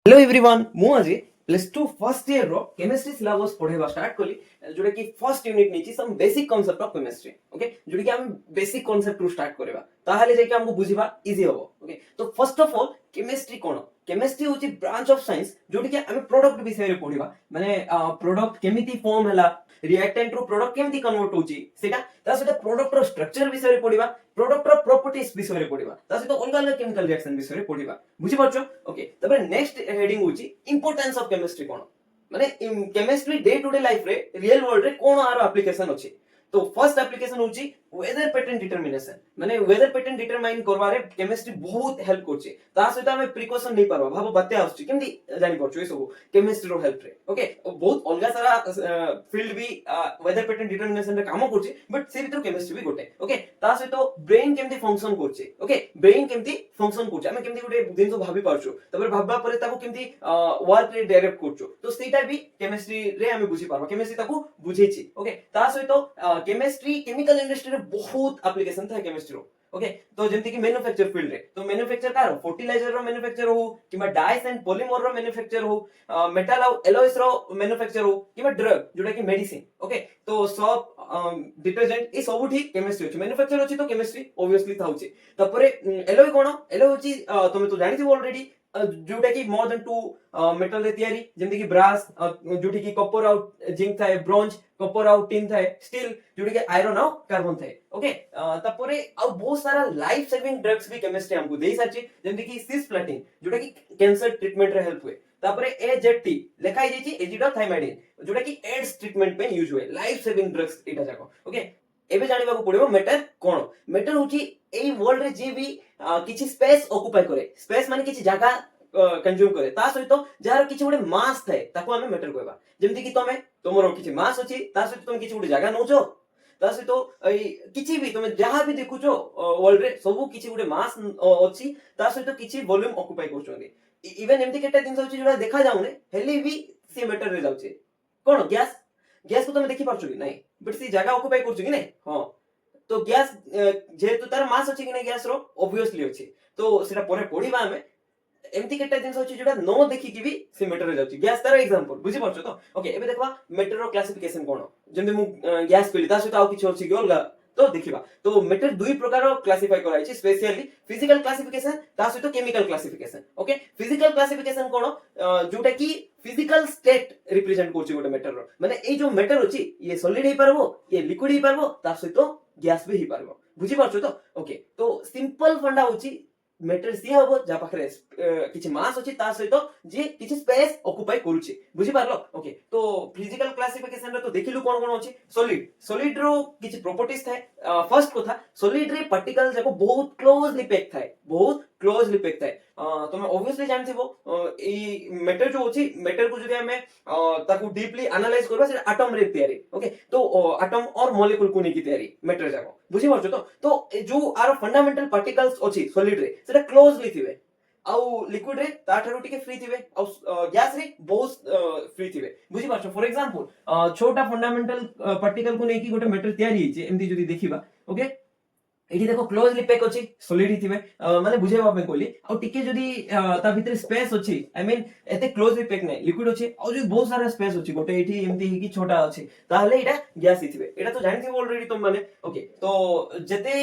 Hello everyone मु आज +2 first year रो केमिस्ट्री सिलेबस पढेबा स्टार्ट कली जोटा कि फर्स्ट यूनिट नीची some basic concept of chemistry okay जोटा कि हम बेसिक कांसेप्ट रु स्टार्ट करबा ताहाले जे कि हमको बुझिबा इजी होबो ओके तो first of all chemistry cone chemistry होची ब्रांच ऑफ साइंस जोटा कि हम प्रोडक्ट विषय रे पढिबा माने प्रोडक्ट केमिति फॉर्म हला रिएक्टेंट रो प्रोडक्ट केमिति कन्वर्ट होची सेटा ता सेटा प्रोडक्ट रो स्ट्रक्चर विषय रे पढिबा प्रोडक्ट रो प्रॉपर्टीज विषय रे पढिबा ता सेटा अलग अलग केमिकल रिएक्शन विषय रे पढिबा बुझि पाछो ओके तबे नेक्स्ट हेडिंग होची इंपोर्टेंस ऑफ केमिस्ट्री कोन माने chemistry day to day life रे रियल वर्ल्ड रे कोन आरो एप्लीकेशन अछि तो फर्स्ट एप्लीकेशन होची वेदर पैटर्न डिटरमिनेशन माने वेदर पैटर्न डिटरमाइन करबारे केमिस्ट्री बहुत हेल्प करछि ता सहित हम प्रिकॉशन नै परबा भाबो बाते आछि केमि जानि परछु ए सब केमिस्ट्री रो हेल्प रे ओके बहुत अलगा सारा फील्ड भी वेदर पैटर्न डिटरमिनेशन रे काम करछि बट से भीतर केमिस्ट्री भी गोटे ओके ता सहित ब्रेन केमति फंक्शन करछि ओके ब्रेन केमति फंक्शन करछि हम केमति गोटे दिन तो भाबी परछु तबे भाबबा परे ताको केमति वर्क रे डायरेक्ट करछु तो सेटा भी केमिस्ट्री रे हम बुझी परबा केमिस्ट्री ताको बुझेछि ओके ता सहित केमिस्ट्री केमिकल इंडस्ट्री रे बहुत एप्लीकेशन था केमिस्ट्री रो ओके तो जेमति कि मैन्युफैक्चर फील्ड रे तो मैन्युफैक्चर कार फर्टिलाइजर रो मैन्युफैक्चर हो किबा डाइस एंड पॉलीमर रो मैन्युफैक्चर हो मेटल और एलॉयस रो मैन्युफैक्चर हो किबा ड्रग जोटा कि मेडिसिन ओके तो सब डिटर्जेंट ए सब ठीक केमिस्ट्री अछि मैन्युफैक्चर अछि तो केमिस्ट्री ऑब्वियसली थाउछि तपरे एलॉय कोन एलॉय होछि तमे तो जानि थिबो ऑलरेडी जोटा कि मोर देन टू मेटल रे तयारी जेमति कि ब्रास जोटी कि कॉपर आउट जिंक थाए ब्रोंज कॉपर आउट टिन थाए स्टील जोटी कि आयरन आउ कार्बन थाए ओके तपरे आ बहुत सारा लाइफ सेविंग ड्रग्स भी केमिस्ट्री हमको देई साची जेमति कि सिस्प्लाटिन जोटा कि कैंसर ट्रीटमेंट रे हेल्प हुए तापरे एजेटी लेखाई जाईची एजिडोथाइमाइडिन जोटा कि एड्स ट्रीटमेंट पे यूज हुए लाइफ सेविंग ड्रग्स एटा जाको ओके एबे जानिबा को पड़िबो मैटर कोन मैटर होची एई वर्ल्ड रे जे भी किछि स्पेस ऑक्युपाई करे स्पेस माने किछि जगह कंज्यूम करे ता सहित जार किछि गोटे मास थाए ताको हमें मैटर कहबा जेमति कि तमे तमरो किछि मास अछि ता सहित तुम किछि गोटे जगह नउछो ता सहित किछि भी तमे जहां भी देखुछो वर्ल्ड रे सब किछि गोटे मास अछि ता सहित किछि वॉल्यूम ऑक्युपाई करछोंगे इवन एमति केटा दिन अछि जोडा देखा जाउने हेली भी से मैटर रे जाउछे कोन गैस गैस को तमे देखि पारछो कि नहीं बट से जगह ऑक्युपाई करछो कि नहीं हां तो गैस जेहेतु तार मास अछि कि नहीं गैस रो ऑब्वियसली अछि तो सेटा परे पढिबा हमें एमती केटा जिंस अछि जोडा नो देखि कि भी से मैटर रे जाउछि गैस तार एग्जांपल बुझि परछो तो ओके एबे देखबा मैटर रो क्लासिफिकेशन कोन जेमते मु गैस कइली ता सहित आ किछ अछि कि अलगा तो देखिबा तो मैटर दुई प्रकार क्लासिफाई कराइ छि स्पेशली फिजिकल क्लासिफिकेशन ता सहित chemical classification okay physical classification कोन जोटा कि फिजिकल स्टेट रिप्रेजेंट करछि गोटे मैटर रो माने ए जो मैटर अछि ये सॉलिड हे परबो ये लिक्विड हे परबो ता सहित गैस भी हे परबो बुझि परछो तो ओके तो सिंपल फंडा होछि मैटर सी हबो जा पाखरे किछि मास अछि ता सहित जे किछि स्पेस ऑक्युपाई करूछि बुझि पारलो ओके तो फिजिकल क्लासिफिकेशन रे तो देखिलु कोन कोन अछि सॉलिड सॉलिड रो किछि प्रॉपर्टीज थाए फर्स्ट कथा सॉलिड रे पार्टिकल जाको बहुत क्लोजली पैक थाए बहुत क्लोजली पैक थाए तमे ऑब्वियसली जानथिबो ई मैटर जो अछि मैटर को जदि हमें ताकू डीपली एनालाइज करबा से एटम रे तयारी ओके तो एटम और मॉलिक्यूल को नेकी तयारी मैटर जाको बुझि परछो तो जो आर फंडामेंटल पार्टिकल्स अछि सॉलिड रे सेटा क्लोजली थिबे आउ लिक्विड रे ताठारो टिके फ्री थिबे आउ गैस रे बहुत फ्री थिबे बुझि परछो फॉर एग्जांपल छोटा फंडामेंटल पार्टिकल को नेकी गोटे मैटर तयारी छि एमती जदि देखिबा ओके एठी देखो क्लोजली पैक अछि सॉलिड ही थिबे माने बुझेबा पे कोली आ टिके जदी ता भीतर स्पेस अछि आई मीन एते क्लोजली पैक नै लिक्विड अछि आ जो बहुत सारा स्पेस अछि गोटे एठी एमती ही कि छोटा अछि ताहले एटा गैस ही थिबे एटा तो जानिथिबो ऑलरेडी तुम माने ओके तो जते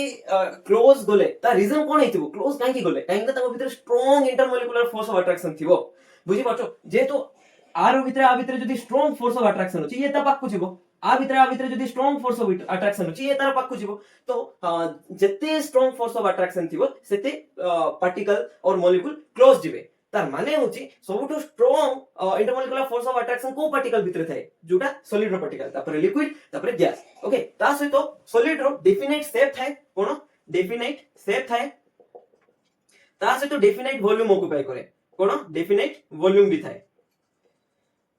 क्लोज गोले ता रीजन कोन हेतिबो क्लोज काहे कि गोले काहे ता भीतर strong intermolecular force of attraction थिबो बुझि पाछो जेतो आर भीतर जदी स्ट्रांग फोर्स ऑफ अट्रैक्शन अछि ये ता पाकु छिबो आ भीतर जदी स्ट्रांग फोर्स ऑफ अट्रैक्शन अछि ये तार पाकु छिबो तो जते स्ट्रांग फोर्स ऑफ अट्रैक्शन थिबो सेते पार्टिकल और मॉलिक्यूल क्लोज जिवे तार माने होची सबटु strong intermolecular force of attraction को पार्टिकल भीतर थाए जोटा सॉलिड रो पार्टिकल तापर लिक्विड तापर गैस ओके ता सहित सॉलिड रो डेफिनेट शेप थाए कोन डेफिनेट शेप थाए ता सहित डेफिनेट वॉल्यूम ऑक्युपाई करे कोन डेफिनेट वॉल्यूम भी थाए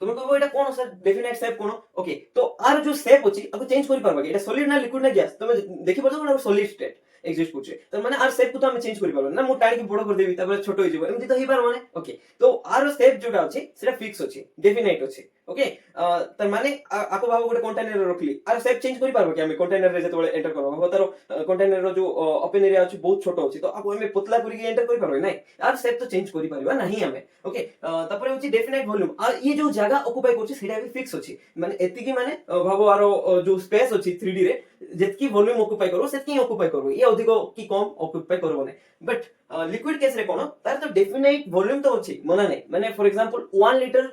तुम कहबो एटा कोन सर डेफिनेट शेप कोन ओके तो आर जो शेप अछि अको चेंज करि परबा एटा सॉलिड ना लिक्विड ना गैस तुम देखि परछो ना सॉलिड स्टेट एग्जिस्ट करछे त माने आर शेप को तो हम चेंज करि पारबो ना मु टाणी के बड़ कर देबी तापर छोट हो जिवो एमति तो हि पार माने ओके तो आर शेप जोटा अछि सेटा फिक्स अछि डेफिनेट अछि ओके त माने आको भाव गोटे कंटेनर रखली आर शेप चेंज करि पारबो कि हम कंटेनर रे जतबे एंटर करबो हो तारो कंटेनर रो जो ओपन एरिया अछि बहुत छोट अछि तो आको हम पतला करि के एंटर करि पारबो नै आर शेप तो चेंज करि पारबा नाही हमें ओके तापर होछि डेफिनेट वॉल्यूम आ ये जो जगह ऑक्युपाई करछि सेटा भी फिक्स अछि माने एति की माने भाबो आरो जो स्पेस अछि 3D रे जेतकी वॉल्यूम ऑक्युपाई करबो सेतकी ऑक्युपाई करबो ये अधिक की कम ऑक्युपाई करबो नै बट लिक्विड केस रे कोन तार तो डेफिनेट वॉल्यूम तो अछि मना नै माने फॉर एग्जांपल 1 लीटर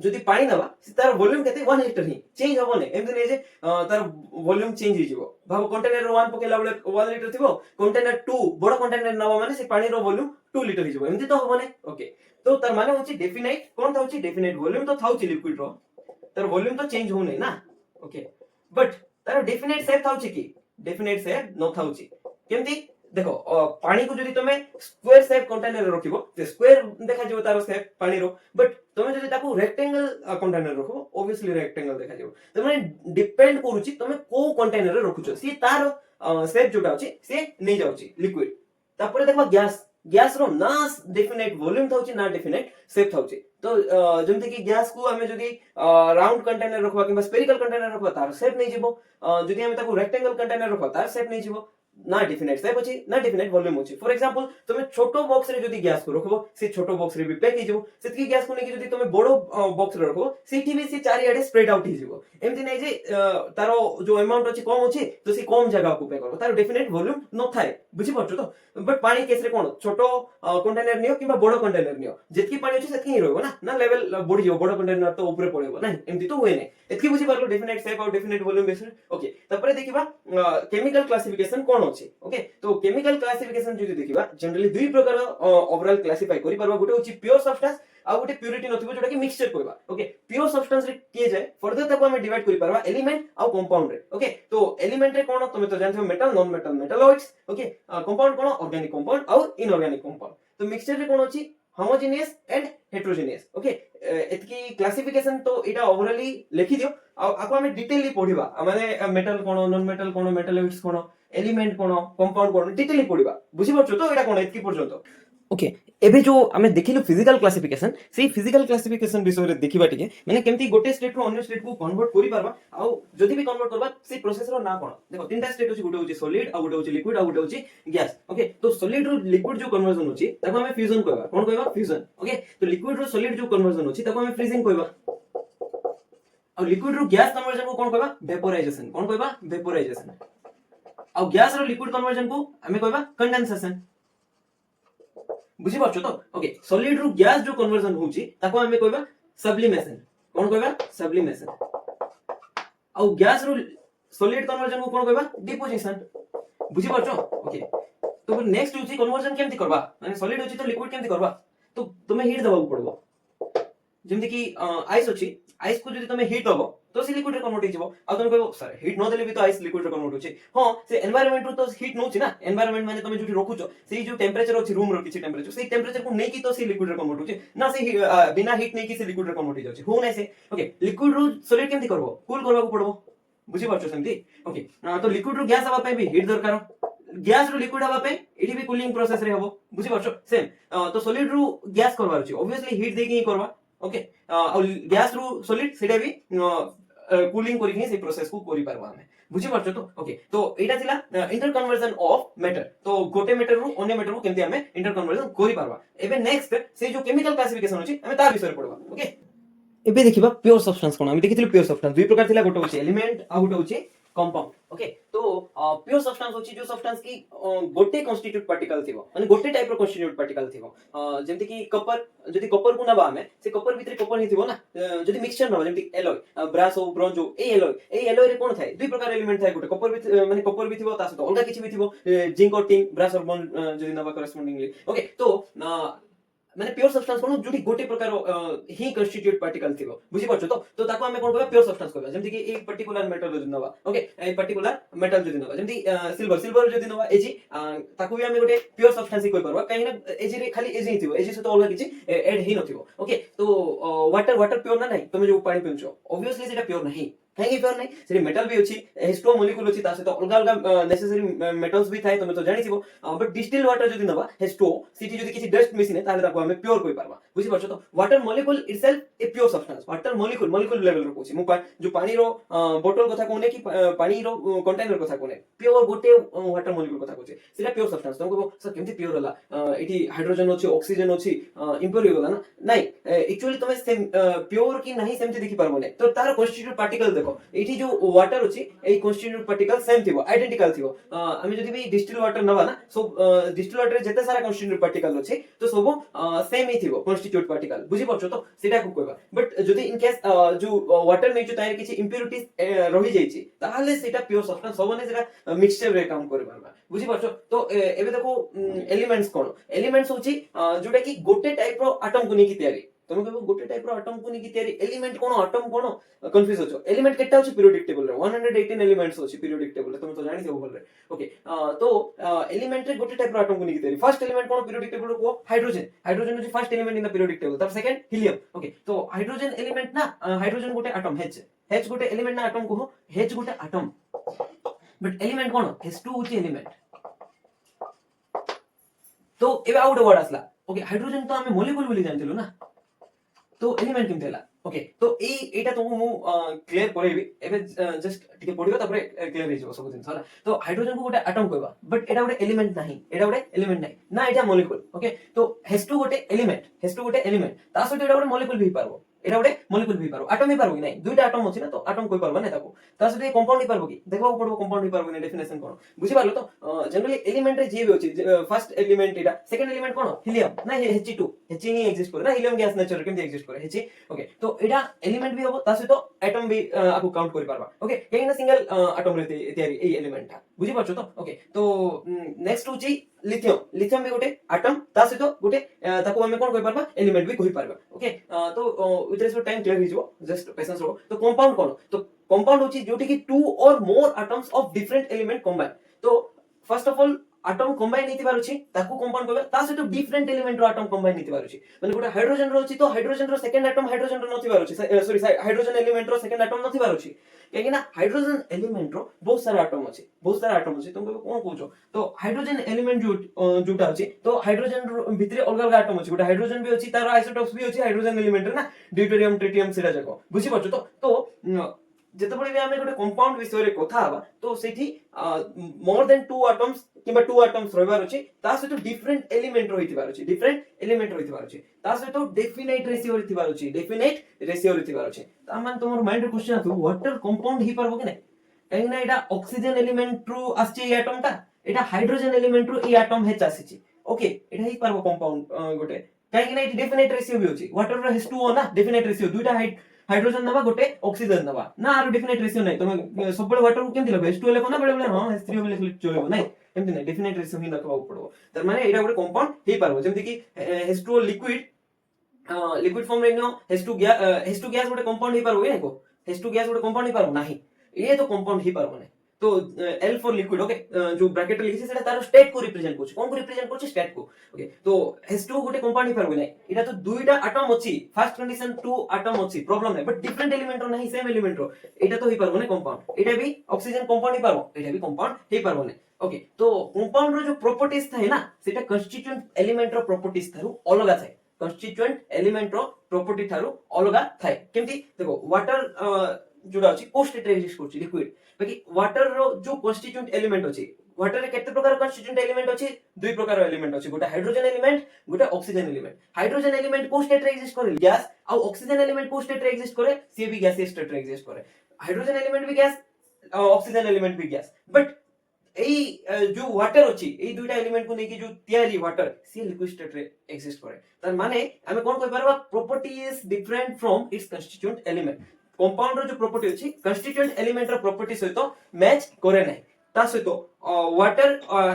जदि पानी नबा तार वॉल्यूम केते 1 लीटर ही चेंज होबो नै एमति नै जे तार वॉल्यूम चेंज हो जिवो भाबो कंटेनर 1 पकेला बेले 1 लीटर थिबो कंटेनर 2 बड़ कंटेनर नबा माने से पानी रो वॉल्यूम 2 लीटर ही जिवो एमति तो होबो नै ओके तो तार माने होछि डेफिनेट कोन थाउछि डेफिनेट वॉल्यूम तो थाउछि लिक्विड रो तार वॉल्यूम तो चेंज हो नै ना ओके बट तार डेफिनेट शेप थाउछि की डेफिनेट शेप न थाउछि केमति देखो पानी को जदि तमे स्क्वायर शेप कंटेनर रे रखिबो ते स्क्वायर देखा जिवो तारो शेप पानी रो बट तमे जदि ताको रेक्टेंगल कंटेनर रखो ऑब्वियसली रेक्टेंगल देखा जिवो त माने डिपेंड करूछि तमे को कंटेनर रे रखुछो सी तारो शेप जोटा अछि से नै जाउछि लिक्विड तापरे देखबा गैस रो ना डेफिनेट वॉल्यूम थाउछि ना डेफिनेट शेप थाउछि तो जेमति कि गैस को हमें जदि राउंड कंटेनर रखबा किबा स्फेरिकल कंटेनर रखबा तार शेप नै जिवो जदि हमें ताको रेक्टेंगल कंटेनर रखबा तार शेप नै जिवो ना डेफिनेट शेप अछि ना डेफिनेट वॉल्यूम अछि फॉर एग्जांपल तुमे छोटो बॉक्स रे जदि गैस को रखबो से छोटो बॉक्स रे भी पैक हिजबो सेतकी गैस को नै कि जदि तुमे बड़ो बॉक्स रे रखबो सेठी भी से चारि आडे स्प्रेड आउट हिजबो एमति नै जे तारो जो अमाउंट अछि कम अछि तो से कम जगह को पे करबो तारो डेफिनेट वॉल्यूम न थाए बुझि पड़छो तो बट पानी केस रे कोन छोटो कंटेनर नियो किबा बड़ो कंटेनर नियो जेतकी पानी अछि सेतकी ही रहबो ना लेवल बढ़ि जो बड़ो कंटेनर तो ऊपर पड़ेबो ना एमति तो होय नै एतकी बुझि पारलो डेफिनेट शेप और डेफिनेट वॉल्यूम बेस ओके तपरे देखिबा केमिकल क्लासिफिकेशन कोन अछि ओके तो केमिकल क्लासिफिकेशन जदि देखिबा जनरली दुई प्रकार ओवरऑल क्लासिफाई करि पारबा गुटे होछि प्योर सब्सटेंस आ गुटे प्यूरिटी नथिबो जोटा कि मिक्सचर कहबा ओके प्योर सब्सटेंस रे किए जाय फर्दर तको हम डिवाइड करि पारबा एलिमेंट आ कंपाउंड रे ओके तो एलिमेंट रे कोन तुमे तो जानथो metal non metal metalloids okay compound कोन ऑर्गेनिक कंपाउंड और इनऑर्गेनिक कंपाउंड तो मिक्सचर रे कोन अछि होमोजेनियस एंड हेटेरोजेनियस ओके एतकी क्लासिफिकेशन तो एटा ओवरऑली लिखि दियो आको हम डिटेलली पढिबा माने मेटल कोन नॉन मेटल कोन मेटलॉइड्स कोन एलिमेंट कोन कंपाउंड कोन डिटेलली पढिबा बुझि परछो तो एटा कोन एतकी पर्यंत ओके एबे जो हमें देखिलु फिजिकल क्लासिफिकेशन से फिजिकल क्लासिफिकेशन विषय रे देखिबा टिके माने केमती गोटे स्टेट रो अन्य स्टेट को कन्वर्ट करि पारबा आ जदि भी कन्वर्ट करबा से प्रोसेस रो ना कोन देखो तीनटा स्टेट अछि गुटे होछि सॉलिड आ गुटे होछि लिक्विड आ गुटे होछि गैस ओके तो सॉलिड रो लिक्विड जो कन्वर्जन होछि ताको हमें फ्यूजन कहबा कोन कहबा फ्यूजन ओके तो लिक्विड रो सॉलिड जो कन्वर्जन होछि ताको हमें फ्रीजिंग कहबा और लिक्विड रो गैस कन्वर्जन को कोन कहबा वेपोराइजेशन कोन कहबा वेपोराइजेशन और गैस रो लिक्विड कन्वर्जन को हमें कहबा कंडेंसेशन बुझि पाछो तो ओके सॉलिड रो गैस जो कन्वर्जन होछि ताको हमें कहबा सब्लिमेशन कोन कहबा सब्लिमेशन और गैस रो सॉलिड कन्वर्जन को कोन कहबा डिपोजिशन बुझि पाछो ओके तो नेक्स्ट होछि कन्वर्जन केमति करबा माने सॉलिड होछि तो लिक्विड केमति करबा तो तुमे हीट दबाउ पड़बो जेमति कि आइस होछि आइस को जदि तुमे हीट दबो तो से लिक्विड रे कन्वर्ट हो जिवो आ तुम कहबो सर हीट न देले भी तो आइस लिक्विड रे कन्वर्ट होछि हां से एनवायरनमेंट रो तो हीट नोछि ना एनवायरनमेंट माने तुमे जोठी रखुछो सेही जो टेंपरेचर होछि रूम रो किछि टेंपरेचर सेही टेंपरेचर को नै कि तो से लिक्विड रे कन्वर्ट होछि ना से बिना हीट नै कि से लिक्विड रे कन्वर्ट हो जाउछि हो नै से ओके लिक्विड रो सॉलिड केमति करबो कूल करबा को पड़बो बुझि पाछो सेमति ओके तो लिक्विड रो गैस आबा पे भी हीट दरकार गैस रो लिक्विड आबा पे एठी भी कूलिंग प्रोसेस रे हबो बुझि पाछो सेम तो सॉलिड रो गैस करबार अछि ऑब्वियसली हीट देके ही करबा ओके और गैस रो सॉलिड सेटा भी कूलिंग करी ही से प्रोसेस को करि परबा हमें बुझि पाछो तो ओके तो एटा थिला इंटर कन्वर्जन ऑफ मैटर तो गोटे मैटर रो अन्य मैटर को केमति हमें इंटर कन्वर्जन करि परबा एबे नेक्स्ट से जो केमिकल क्लासिफिकेशन होछि हमें तार विषय पढबा ओके एबे देखिबा प्योर सब्सटेंस कोन हम देखिथिलु प्योर सब्सटेंस दुई प्रकार थिला गोटे होछि एलिमेंट आ गोटे होछि कंपाउंड ओके तो प्योर सब्सटेंस होछि जो सब्सटेंस की गोटे कन्स्टिट्यूट पार्टिकल थिबो माने गोटे टाइप रो कन्स्टिट्यूट पार्टिकल थिबो जेमति कि कपर जदि कपर को नबा हमें से कपर भितरे कपर ही थिबो ना जदि मिक्सचर नबा जेमति एलॉय ब्रास और ब्रोंज ए एलॉय रे कोन थाए दुई प्रकार एलिमेंट थाए गोटे कपर माने कपर भी थिबो ता सहित अलगा किछि भी थिबो जिंक और टिन ब्रास और ब्रोंज जदि नबा करेस्पोंडिंगली ओके तो माने प्योर सब्सटेंस कोन जोडी गोटे प्रकार ही कन्स्टिट्यूट पार्टिकल थिबो बुझि पाछो तो ताको हमें कोन कहबा प्योर सब्सटेंस कहबा जेमति कि एक पर्टिकुलर मेटल जदि नबा ओके ए पर्टिकुलर मेटल जदि नबा जेमति सिल्वर जदि नबा एजी ताको भी हमें गोटे प्योर सब्सटेंस ही कहि परबा काहेना एजी रे खाली एजी ही थिबो एजी से तो अलग किछि ऐड ही नथिबो ओके तो वाटर प्योर ना नाही तुमे जो पानी पिउछो ऑब्वियसली सेटा प्योर नाही कहीं प्योर नहीं से मेटल भी अछि H2O मॉलिक्यूल अछि ता से तो अलग अलग नेसेसरी मेटल्स भी थाए तमे तो जानि छिबो बट डिस्टिल वाटर जदी नबा H2O सिटी जदी किछि डस्ट मिसिने ताले ताको हमें प्योर कोइ पारबा बुझि परछो तो वाटर मॉलिक्यूल इटसेल्फ ए pure substance water molecule level रो कोछि मु जो पानी रो बोतल कथा कोने कि पानी रो कंटेनर कथा कोने प्योर गोटे वाटर मॉलिक्यूल कथा कोछि सेटा प्योर सब्सटेंस तुमको सर केमति प्योर होला एठी हाइड्रोजन अछि ऑक्सीजन अछि इम्प्योर होला ना नाही एक्चुअली तमे सेम प्योर की नहीं सेमति देखि पारबो नै तो तार कन्स्टिट्यूट पार्टिकल देखो एठी जो वाटर अछि ए कन्स्टिट्यूट पार्टिकल सेम थिबो आइडेंटिकल थिबो आमे जदी भी डिस्टिल वाटर नबा ना सो डिस्टिल वाटर जते सारा कन्स्टिट्यूट पार्टिकल अछि तो सब सेम ही थिबो कन्स्टिट्यूट पार्टिकल बुझि परछो तो सेटा को कहबा बट जदी इन केस जो वाटर नै जो तार किछि इम्प्योरिटीज रहि जाइछि ताहाले सेटा प्योर सब्सटेंस सबने सेटा मिक्सचर रे काम करि पारबा बुझि परछो तो एबे देखो एलिमेंट्स कोन एलिमेंट्स होछि जोटा कि गोटे टाइप रो एटम को नेकी तयारी तुम कहबो गोटे टाइप रो एटम को नेकी तयारी एलिमेंट कोन एटम कोन कंफ्यूज होछो एलिमेंट केटा होछि पीरियोडिक टेबल रे 118 एलिमेंट्स होछि पीरियोडिक टेबल रे तुम तो जानि देबो बोल रे ओके तो एलिमेंट रे गोटे टाइप रो एटम को नेकी तयारी फर्स्ट एलिमेंट कोन पीरियोडिक टेबल रो को हाइड्रोजन होछि first element in the periodic table तब सेकंड हीलियम ओके तो हाइड्रोजन एलिमेंट ना हाइड्रोजन गोटे एटम H गोटे एलिमेंट ना एटम को H गोटे एटम बट एलिमेंट कोन H2 होछि एलिमेंट तो एबे आउट वर्ड आसला ओके हाइड्रोजन तो हमें मॉलिक्यूल बोली जानथिलु ना तो एलिमेंट केमते हला ओके तो एटा तुमको मु क्लियर करैबी एबे जस्ट टिके पढियो तापर क्लियर हे जबो सब दिन सारा तो हाइड्रोजन को गोटे एटम कहबा बट एटा गोटे एलिमेंट नाही ना एटा मॉलिक्यूल ओके तो H2 गोटे एलिमेंट ता सहित एटा गोटे मॉलिक्यूल भी पारबो एटा गोटे मॉलिक्यूल भी पारबो एटम ही पारबो नहीं दुईटा एटम अछि ना तो एटम कोइ पारबो नै ताको ता सहित कंपाउंड ही पारबो कि देखबा पड़बो कंपाउंड ही पारबो नै डेफिनेशन कोन बुझि पारलो तो जनरली एलिमेंट रे जे भी अछि फर्स्ट एलिमेंट एटा सेकंड एलिमेंट कोन हीलियम ना He2 He ही एग्जिस्ट करे ना हीलियम गैस नेचर केमते एग्जिस्ट करे He ओके तो एटा एलिमेंट भी होबो ता सहित एटम भी आको काउंट करि पारबा ओके केना सिंगल एटम रे तयारी ए एलिमेंट था बुझि पारछो तो ओके तो नेक्स्ट होची लिथियम भी गोटे एटम ता सहित गोटे ताको हमें कोन कहि पारबा एलिमेंट भी कहि पारबा ओके तो विथ रेस्पेक्ट टाइम क्लियर हिजो जस्ट पेशेंस रो तो कंपाउंड कोन तो कंपाउंड होची जोटी कि two or more atoms of different element combine तो first of all atom combine हेति पारुछि ताको कंपाउंड कहबा ता सहित डिफरेंट एलिमेंट रो एटम कंबाइन हेति पारुछि माने गोटे हाइड्रोजन रो अछि तो हाइड्रोजन रो सेकंड एटम हाइड्रोजन रो नथि पारुछि सॉरी हाइड्रोजन एलिमेंट रो सेकंड एटम नथि पारुछि काहे ना हाइड्रोजन एलिमेंट रो बहुत सारा एटम अछि तुम कोन कहछो तो हाइड्रोजन एलिमेंट जोटा अछि तो हाइड्रोजन रो भितरे अलग अलग एटम अछि गोटे हाइड्रोजन भी अछि तार आइसोटोप्स भी अछि हाइड्रोजन एलिमेंट रे ना ड्यूटेरियम ट्रिटियम सेटा जाको बुझि परछो तो जेतेबळे भी आमे गोटे कंपाउंड विषय रे कथा हबा तो सेठी मोर देन टू एटम्स किबा टू एटम्स रहबार अछि ता सहित डिफरेंट एलिमेंट रहितिबार अछि ता सहित डेफिनेट रेशियो रहितिबार अछि ता मान तमर माइंड रे क्वेश्चन आथु वाटर कंपाउंड ही परबो कि नै काहे ना एटा ऑक्सीजन एलिमेंट रो आछि ए एटम ता एटा हाइड्रोजन एलिमेंट रो ए एटम हे आछि ओके एटा ही परबो कंपाउंड गोटे काहे ना एटी डेफिनेट रेशियो भी अछि वाटर रो H2O ना डेफिनेट रेशियो दुइटा हाइड्रोजन नबा गोटे ऑक्सीजन नबा ना आरो डेफिनेट रेशियो नै तमे सबले वाटर को केमति लगे H2O लेखो ना बेले बेले हां H3O भी लिखले चलेबो नै एमति नै डेफिनेट रेशियो ही लखबा पड़बो तर माने एटा गोटे कंपाउंड हे पारबो जेमति कि H2O लिक्विड फॉर्म रे नो H2 गैस गोटे कंपाउंड हे पारबो नै को H2 गैस गोटे कंपाउंड हे पारबो नाही ए तो कंपाउंड हे पारबो नै तो L फॉर लिक्विड ओके जो ब्रैकेट लिखि से सेटा तार स्टेट को रिप्रेजेंट करछ कोन को रिप्रेजेंट करछ स्टेट को ओके तो H2 गोटे कंपाउंड ही परबो नै एटा तो दुईटा एटम अछि फर्स्ट कंडीशन टू एटम अछि प्रॉब्लम नै बट डिफरेंट एलिमेंट रो नाही सेम एलिमेंट रो एटा तो ही परबो नै कंपाउंड एटा भी ऑक्सीजन कंपाउंड ही परबो एटा भी कंपाउंड ही परबो नै ओके तो कंपाउंड रो जो प्रॉपर्टीज थाए ना सेटा कंस्टिट्यूएंट एलिमेंट रो प्रॉपर्टीज थारु अलगा थाए कंस्टिट्यूएंट एलिमेंट रो प्रॉपर्टी थारु अलगा थाए केमति देखो वाटर जोडा अछि को स्टेट रे एग्जिस्ट करछि लिक्विड बाकी वाटर रो जो कंस्टिट्यूएंट एलिमेंट अछि वाटर रे केते प्रकार कंस्टिट्यूएंट एलिमेंट अछि दुई प्रकार एलिमेंट अछि गोटे हाइड्रोजन एलिमेंट गोटे ऑक्सीजन एलिमेंट हाइड्रोजन एलिमेंट को स्टेट रे एग्जिस्ट करे गैस आ ऑक्सीजन एलिमेंट को स्टेट रे एग्जिस्ट करे सी भी गैस स्टेट रे एग्जिस्ट करे हाइड्रोजन एलिमेंट भी गैस ऑक्सीजन एलिमेंट भी गैस बट এই जो वाटर अछि এই দুইটা এলিমেন্ট को নেকি जो तयारी वाटर সে লিকুইড স্টেট রে এক্সিস্ট করে তার মানে আমি কোন কই পারবা property is different from its constituent element compound रो जो प्रॉपर्टी अछि कन्स्टिट्यूएंट एलिमेंट रो प्रॉपर्टी सहित मैच करे नै ता सहित वाटर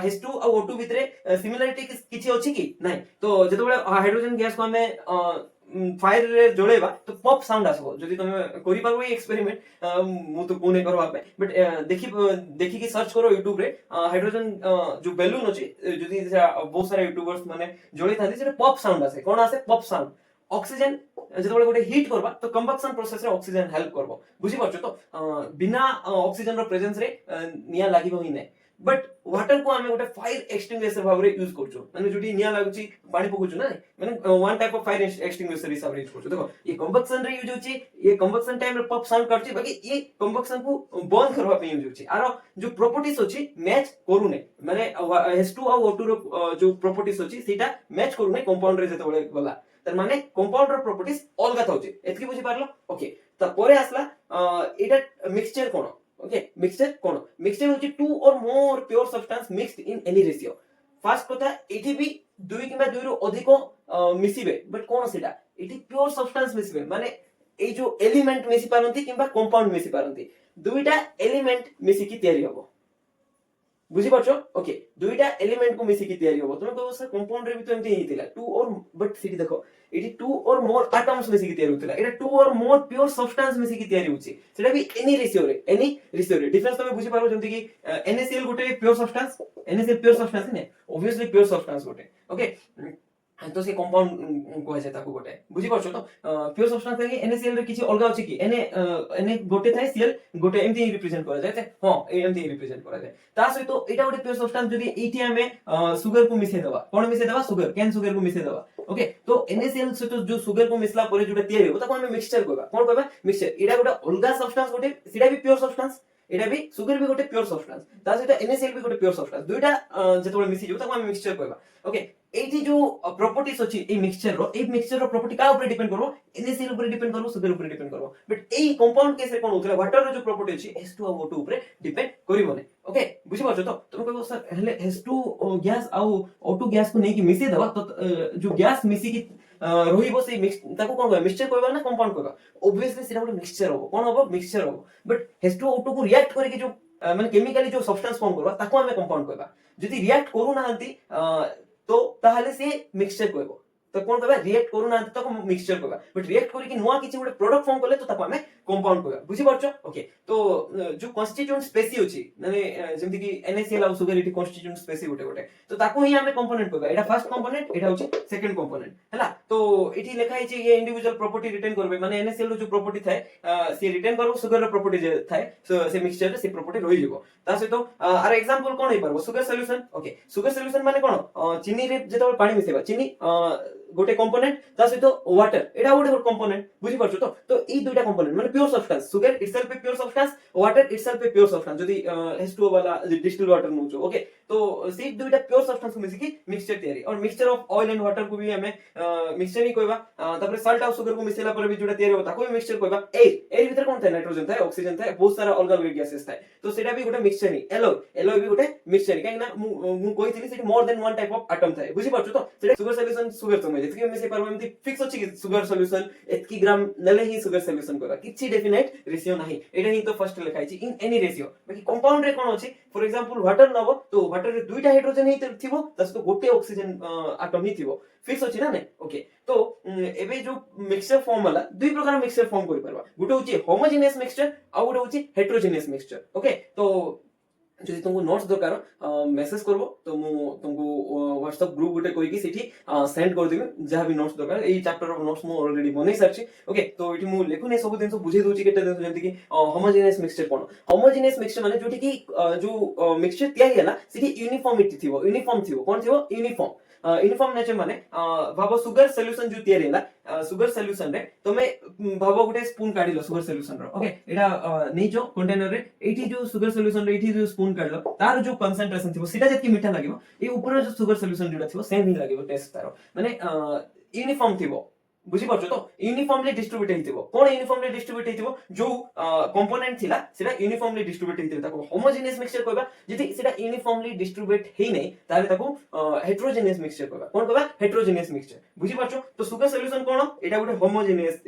H2 आ O2 भितरे सिमिलरिटी किछि अछि कि नै तो जेतबेले हाइड्रोजन गैस को हमें फायर रे जोड़ेबा तो पॉप साउंड आसबो जदि तुम करि परबो ए एक्सपेरिमेंट मु तो कोने करबा पे बट देखि कि सर्च करो YouTube रे हाइड्रोजन जो बैलून अछि जदि बहुत सारा यूट्यूबर्स माने जोड़े थांती से पॉप साउंड आसे कोन आसे पॉप साउंड অক্সিজেন যেতବେଳେ ଗୋଟେ হিট করবা তো কম্বাকশন প্রসেস রে অক্সিজেন হেল্প করবো বুঝি পারছো তো বিনা অক্সিজেন র প্রেজেন্স রে নিয়া লাগিব হি নাই बट वाटर को आमे गोटे फायर एक्सटिंग्विशर भाव रे यूज करछु माने जोटी निया लागुची पानी पकुछु ना माने one type of fire extinguisher हिसाब रे यूज करछु देखो ये कंबक्शन रे यूज होची ये कंबक्शन टाइम रे पॉप साउंड करछि बाकी ये कंबक्शन को बंद करबा पे यूज होची आरो जो प्रॉपर्टीज होची मैच करू नै माने H2 और O2 रो जो प्रॉपर्टीज होची सेटा मैच करू नै कंपाउंड रे जेतबळे गला तर माने कंपाउंड रो प्रॉपर्टीज अलगा थाउची एतकी बुझी पारलो ओके त परे आसला एटा मिक्सचर कोन ओके मिक्सचर कोन मिक्सचर होची to or more pure substance mixed in any ratio fast कथा एठी भी दुई किबा दुई रो अधिक मिसिबे बट कोन सेटा एठी प्योर सब्सटेंस मिसिबे माने ए जो एलिमेंट मिसि पारंती किबा कंपाउंड मिसि पारंती दुईटा एलिमेंट मिसि की तयारी हबो बुझी पाछो ओके दुईटा एलिमेंट को मिसि की तयारी हबो तुम कहबो सर कंपाउंड रे भी तो एमती हितिला टू और बट सिटी देखो eighty two or more atoms मिसि की तयारी होतिला एटा to or more pure substance मिसि की तयारी होची सेटा भी एनी रेशियो रे डिफरेंस तमे बुझी पारो जेमति की NaCl गोटे pure substance NaCl pure substance ने ऑब्वियसली प्योर सब्सटेंस गोटे ओके तो से कंपाउंड को है ताको गोटे बुझी पाछो तो प्योर सब्सटेंस के NaCl रे किछि अलगा अछि की Na गोटे थाय Cl गोटे एमती रिप्रेजेंट करा जाय हां एमती रिप्रेजेंट करा जाय ता सहित एटा गोटे प्योर सब्सटेंस जदी एठी हमें सुगर को मिसे देबा कोन मिसे देबा सुगर कैन सुगर को मिसे देबा ओके तो NaCl सहित जो सुगर को मिसला परे जोटा तयारी हो ताको हमें मिक्सचर कहबा कोन कहबा मिक्सचर एटा गोटे अलगा सब्सटेंस गोटे सिडा भी प्योर सब्सटेंस एटा भी सुगर भी गोटे प्योर सब्सटेंस ता सहित NaCl भी गोटे प्योर सब्सटेंस दुईटा जेतबे मिसि जो ताको हमें मिक्सचर कहबा ओके एठी जो प्रॉपर्टीज अछि ए मिक्सचर रो प्रॉपर्टी का ऊपर डिपेंड करबो NaCl ऊपर डिपेंड करबो सुगर ऊपर डिपेंड करबो बट ए कंपाउंड केस रे कोन होतला वाटर रो जो प्रॉपर्टी अछि H2 और O2 ऊपर डिपेंड करिवो नै ओके बुझि पाछो तो तुम कहबो सर हेले H2 गैस आ O2 गैस को नै कि मिसे देबा तो जो गैस मिसि की रहिबो से मिक्स ताको कोन कहबा मिक्सचर कहबा ना कंपाउंड कहबा ऑब्वियसली सेटा गोटे मिक्सचर होबो कोन होबो मिक्सचर होबो बट H2O2 को रिएक्ट करके जो माने केमिकली जो सब्सटेंस फॉर्म करबा ताको हमें कंपाउंड कहबा जदी रिएक्ट करू नाहंती तो ताहले से मिक्सचर कहबो तो कोन कहबा रिएक्ट करू नाहंती ताको मिक्सचर कहबा बट रिएक्ट करी कि नुवा किछि गोटे प्रोडक्ट फॉर्म करले तो ताको हमें कंपाउंड कहबा बुझि पारछो ओके तो जो कॉन्स्टिट्यूएंट स्पेसी अछि माने जेमति कि NaCl और सुगर इटी कॉन्स्टिट्यूएंट स्पेसी गोटे तो ताको ही हमें कंपोनेंट कहबा एटा फर्स्ट कंपोनेंट एटा होछि सेकंड कंपोनेंट हला तो एठी लिखा है ये इंडिविजुअल प्रॉपर्टी रिटेन करबे माने NaCl रो जो प्रॉपर्टी थाए से रिटेन करबो सुगर रो प्रॉपर्टी जे थाए से मिक्सचर से प्रॉपर्टी रहि जेबो ता सहित आर एग्जांपल कोन हे परबो sugar solution okay sugar solution माने कोन चीनी रे जेतबे पानी मिसेबा चीनी गोटे कंपोनेंट ता सहित वाटर एटा गोटे कंपोनेंट बुझि परछो तो ई दुइटा कंपोनेंट माने प्योर सब्सटेंस सुगर इटसेल्फ पे प्योर सब्सटेंस वाटर इटसेल्फ पे प्योर सब्सटेंस जदी H2O वाला डिस्टिल्ड वाटर नउचो ओके तो से दुइटा प्योर सब्सटेंस को मिसि की मिक्सचर तयारी और mixture of oil and water को भी हमें मिक्सचर ही कहबा तापर साल्ट और सुगर को मिसेला पर भी जोटा तयारी होता कोई मिक्सचर कहबा एयर भीतर कोन थाय नाइट्रोजन थाय ऑक्सीजन थाय बहुत सारा अलग अलग गैसेस थाय तो सेटा भी गोटे मिक्सचर ही एलॉय भी गोटे मिक्सचर ही काइना मु कहितली सेठी more than one type of atom थाय बुझि पाछो तो सेटा सुगर सॉल्यूशन सुगर समय जति मिसे परबो एमति फिक्स अछि कि सुगर सॉल्यूशन एतकी ग्राम नले ही सुगर सॉल्यूशन कहबा किछि डेफिनेट रेशियो नाही एटा ही तो फर्स्ट लिखाइ छि इन एनी रेशियो बाकी कंपाउंड रे कोन अछि फॉर एग्जांपल वाटर नबो तो वाटर रे दुईटा हाइड्रोजन ही थिबो तस तो गोटे ऑक्सीजन एटम ही थिबो फिक्स अछि ना नै ओके तो एबे जो मिक्सचर फॉर्म वाला दुई प्रकार मिक्सचर फॉर्म करि परबा गोटे होछि होमोजेनियस मिक्सचर आ गोटे होछि हेटेरोजेनियस मिक्सचर ओके तो যদি तुमको नोट्स दरकार मेसेज करबो तो मु तुमको WhatsApp ग्रुप गोटे कोइ कि सेठी सेंड कर देबे जहा भी नोट्स दरकार एई चैप्टर ऑफ नोट्स मु ऑलरेडी बनै सारछि ओके तो एठी मु लेखु नै सब दिन बुझै दोछि केते दिन जेंति कि होमोजेनियस मिक्सचर कोन होमोजेनियस मिक्सचर माने जोठी कि जो मिक्सचर तयारी हैला सेठी यूनिफॉर्मिटी थिबो यूनिफॉर्म थिबो कोन थिबो यूनिफॉर्म यूनिफॉर्म नेचर माने भाबो सुगर सॉल्यूशन जो तयारी हैला सुगर सॉल्यूशन रे तमे भाबो गुटे स्पून काढिलो सुगर सॉल्यूशन रो ओके एटा नै जो कंटेनर रे एठी जो सुगर सॉल्यूशन रे एठी जो स्पून काढलो तार जो कंसंट्रेशन थिबो सेटा जति मीठा लागिवो ए ऊपर जो सुगर सॉल्यूशन जोटा थिबो सेम ही लागिवो टेस्ट तारो माने यूनिफॉर्म थिबो बुझी पाछो तो यूनिफॉर्मली डिस्ट्रीब्यूट हेतिबो कोन यूनिफॉर्मली डिस्ट्रीब्यूट हेतिबो जो कंपोनेंट थिला सेटा यूनिफॉर्मली डिस्ट्रीब्यूट हेतिबो ताको होमोजेनियस मिक्सचर कहबा जति सेटा यूनिफॉर्मली डिस्ट्रीब्यूट हेइ नै ताले ताको हेटेरोजेनियस मिक्सचर कहबा कोन कहबा हेटेरोजेनियस मिक्सचर बुझी पाछो तो सुगर सॉल्यूशन कोन एटा गोटे होमोजेनियस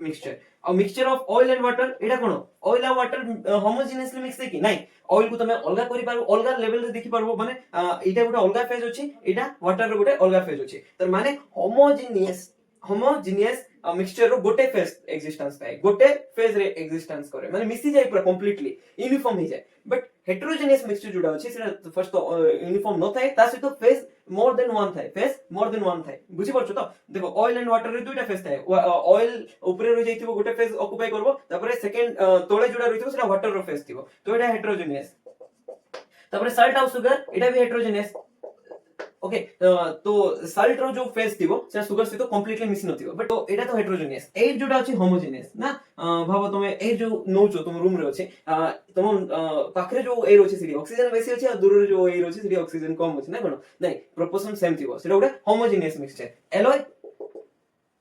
मिक्सचर आ mixture of oil and water एटा कोन ऑयल आ वाटर होमोजेनियसली मिक्स है कि नै ऑयल को तमे अलगा करि पारो अलगा लेवल रे देखि पारबो माने एटा गोटे अलगा फेज अछि एटा वाटर रे गोटे अलगा फेज अछि तर माने होमोजेनियस होमोजिनियस मिक्सचर रो गोटे फेज एक्जिस्टेंस थाए गोटे फेज रे एक्जिस्टेंस करे माने मिसी जाय पूरा कंप्लीटली यूनिफॉर्म ही जाय बट हेटेरोजेनियस मिक्सचर जोडा अछि सेटा फर्स्ट तो यूनिफॉर्म न थाए ता सहित फेज मोर देन वन थाए फेज मोर देन वन थाए बुझी परछो तो देखो ऑयल एंड वाटर रे दुइटा फेज थाए ऑयल ऊपर रे जाइथिबो गोटे फेज ऑक्युपाई करबो तापर सेकंड तळे जोडा रहिथिबो सेटा वाटर रो फेज थिबो तो एटा हेटेरोजेनियस तापर सॉल्ट ऑफ शुगर एटा भी हेटेरोजेनियस ओके तो सॉल्ट रो जो फेज थिबो से सुगर सहित कंप्लीटली मिस नथिबो बट तो एटा तो हेटेरोजेनियस एट जोटा अछि होमोजेनियस ना भाबो तुमे ए जो नोचो तुम रूम रे अछि तुम पाखरे जो एयर अछि सिटी ऑक्सीजन बेसी अछि आ दूर रे जो एयर अछि सिटी ऑक्सीजन कम अछि ना कोन नै प्रोपोर्शन सेम थिबो सेटा गोटे होमोजेनियस मिक्सचर एलॉय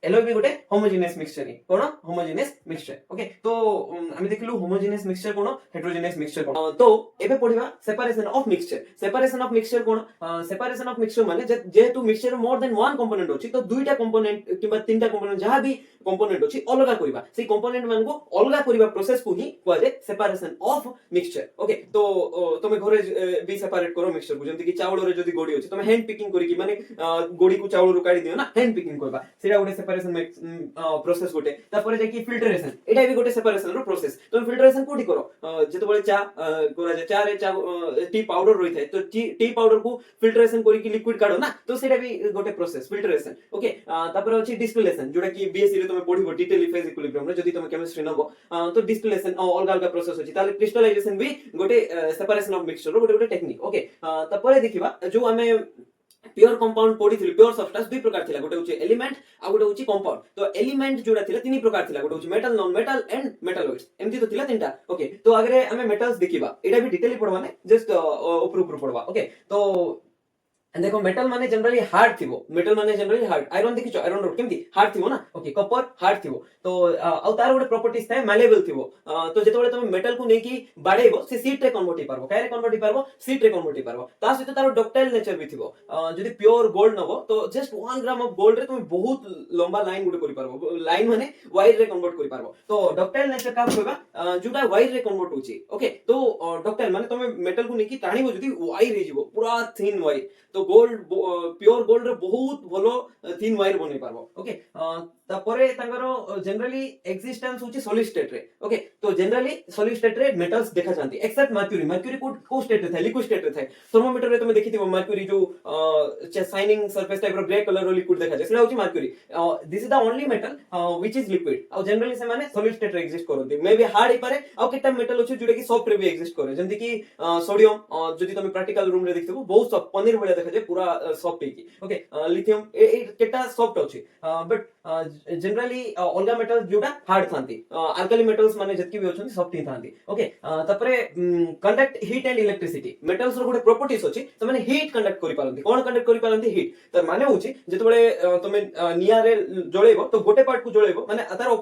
एलॉय भी गोटे होमोजेनियस मिक्सचर ही कोन होमोजेनियस मिक्सचर ओके तो हम देखलु होमोजेनियस मिक्सचर कोन हेटेरोजेनियस मिक्सचर कोन तो एबे पढिबा सेपरेशन ऑफ मिक्सचर कोन सेपरेशन ऑफ मिक्सचर माने जेहेतु mixture more than one component अछि तो दुईटा कंपोनेंट किबा तीनटा कंपोनेंट जहां भी कंपोनेंट अछि अलगा करिबा से कंपोनेंट मान को अलगा करिबा प्रोसेस को ही कहले सेपरेशन ऑफ मिक्सचर ओके तो तुमे घरे भी सेपरेट करो मिक्सचर को जेंति कि चावल रे जदी गोडी अछि तुमे हैंड पिकिंग करी कि माने गोडी को चावल रो काढी दियो ना हैंड पिकिंग करबा सेटा गोटे सेपरेशन प्रोसेस गोटे तापर जे कि फिल्टरेशन एटा भी गोटे सेपरेशन रो प्रोसेस तुमे फिल्टरेशन कोठी करो जेते बळे चा कोरा जे चा रे चा टी पाउडर रही थाए तो टी पाउडर को फिल्टरेशन करी कि लिक्विड काढो ना तो सेटा भी गोटे प्रोसेस फिल्टरेशन ओके तापर अछि डिस्टिलेशन जोटा कि बीएससी रे तुमे पढिबो डिटेल फेज इक्विलिब्रियम रे जदी तुमे केमिस्ट्री नबो तो डिस्टिलेशन अलगा अलगा प्रोसेस अछि ताले क्रिस्टलाइजेशन भी गोटे सेपरेशन ऑफ मिक्सचर रो गोटे टेक्निक ओके तापर देखिबा जो हमें प्योर कंपाउंड पढिथिलु प्योर सब्सटेंस दुई प्रकार थिला गोटे होची एलिमेंट आ गोटे होची कंपाउंड तो एलिमेंट जोडा थिला तीन प्रकार थिला गोटे होची metal non metal and metalloids एमती तो थिला तीनटा ओके तो आगरे हमें मेटल्स देखिबा एटा भी डिटेल पढवा ने जस्ट ऊपर ऊपर पढवा ओके तो देखो मेटल माने जनरली हार्ड थिबो मेटल माने जनरली हार्ड आयरन देखिचो आयरन रोड केमती हार्ड थिबो ना ओके कॉपर हार्ड थिबो तो आ तार गोटे प्रॉपर्टीज थाए मैलेबल थिबो तो जेतबेले तुम मेटल को नेकी बाडेबो से सीट रे कन्वर्ट हि पारबो काहे रे कन्वर्ट हि पारबो सीट रे कन्वर्ट हि पारबो ता सहित तार डक्टाइल नेचर भी थिबो जदी प्योर गोल्ड नबो तो जस्ट 1 ग्राम ऑफ गोल्ड रे तुम बहुत लंबा लाइन गुडे करि पारबो लाइन माने वायर रे कन्वर्ट करि पारबो तो डक्टाइल नेचर का होबा जुटा वायर रे कन्वर्ट होची ओके तो डक्टाइल माने तुम मेटल को नेकी टाणीबो जदी वायर हि जिवो पूरा थिन वायर तो गोल्ड प्योर गोल्ड रे बहुत भलो थिन वायर बनै पारबो ओके तापरे तांगर जनरली एक्जिस्टेंस होची सॉलिड स्टेट रे ओके तो जनरली सॉलिड स्टेट रे मेटल्स देखा जानती एक्सेप्ट मर्क्यूरी मर्क्यूरी को स्टेट रे थाए लिक्विड स्टेट रे थाए थर्मोमीटर रे तुमे देखिथिबो मर्क्यूरी जो शाइनिंग सरफेस टाइप रो ग्रे कलर रो लिक्विड देखा जाय सेटा होची mercury this is the only metal which is liquid और जनरली से माने सॉलिड स्टेट रे एग्जिस्ट करथि मे बी हार्ड हि पारे और केटा मेटल होची जोटा कि सॉफ्ट रे भी एग्जिस्ट करे जेंति कि सोडियम जदी तुमे प्रैक्टिकल रूम रे देखिथिबो बहुत सॉफ्ट पनीर भलिया देखा जाय पूरा सॉफ्ट है ओके लिथियम ए केटा सॉफ्ट अछि बट जनरली अलगा मेटल्स जोटा हार्ड थांती अल्कली मेटल्स माने जतकी भी होछन सॉफ्ट ही थांती ओके तापरे conduct heat and electricity metals रो गोटे प्रॉपर्टीज अछि त माने हीट कंडक्ट करि पारंती कोन कंडक्ट करि पारंती हीट त माने होछि जेतबेले तमे निया रे जळेबो तो गोटे पार्ट को जळेबो माने तार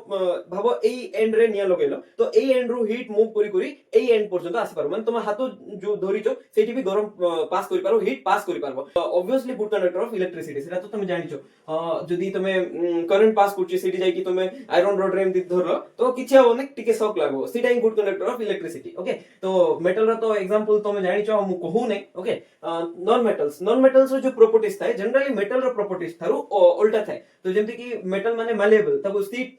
भाबो एई एंड रे निया लगेलो तो एई एंड रो हीट मूव करि करि एई एंड पर्यंत आसी पारो माने तुम हाथ जो धरिचो सेठी भी गरम पास करि पारो हीट पास करि पारबो obviously good conductor of electricity सेटा तो तुम जानिचो जदी तुमे करंट पास करछि सेठी जाई कि तुमे आयरन रॉड रे एमति धरलो तो किछि हो ने टिके शॉक लागो सेटा हि good conductor of electricity okay तो मेटल रो तो एग्जांपल तुमे जानिचो हम कहू नै ओके नॉन मेटल्स रो जो प्रॉपर्टीज थाए जनरली मेटल रो प्रॉपर्टीज थारु उल्टा थाए तो जेमति कि मेटल माने मालेबल ताको सीट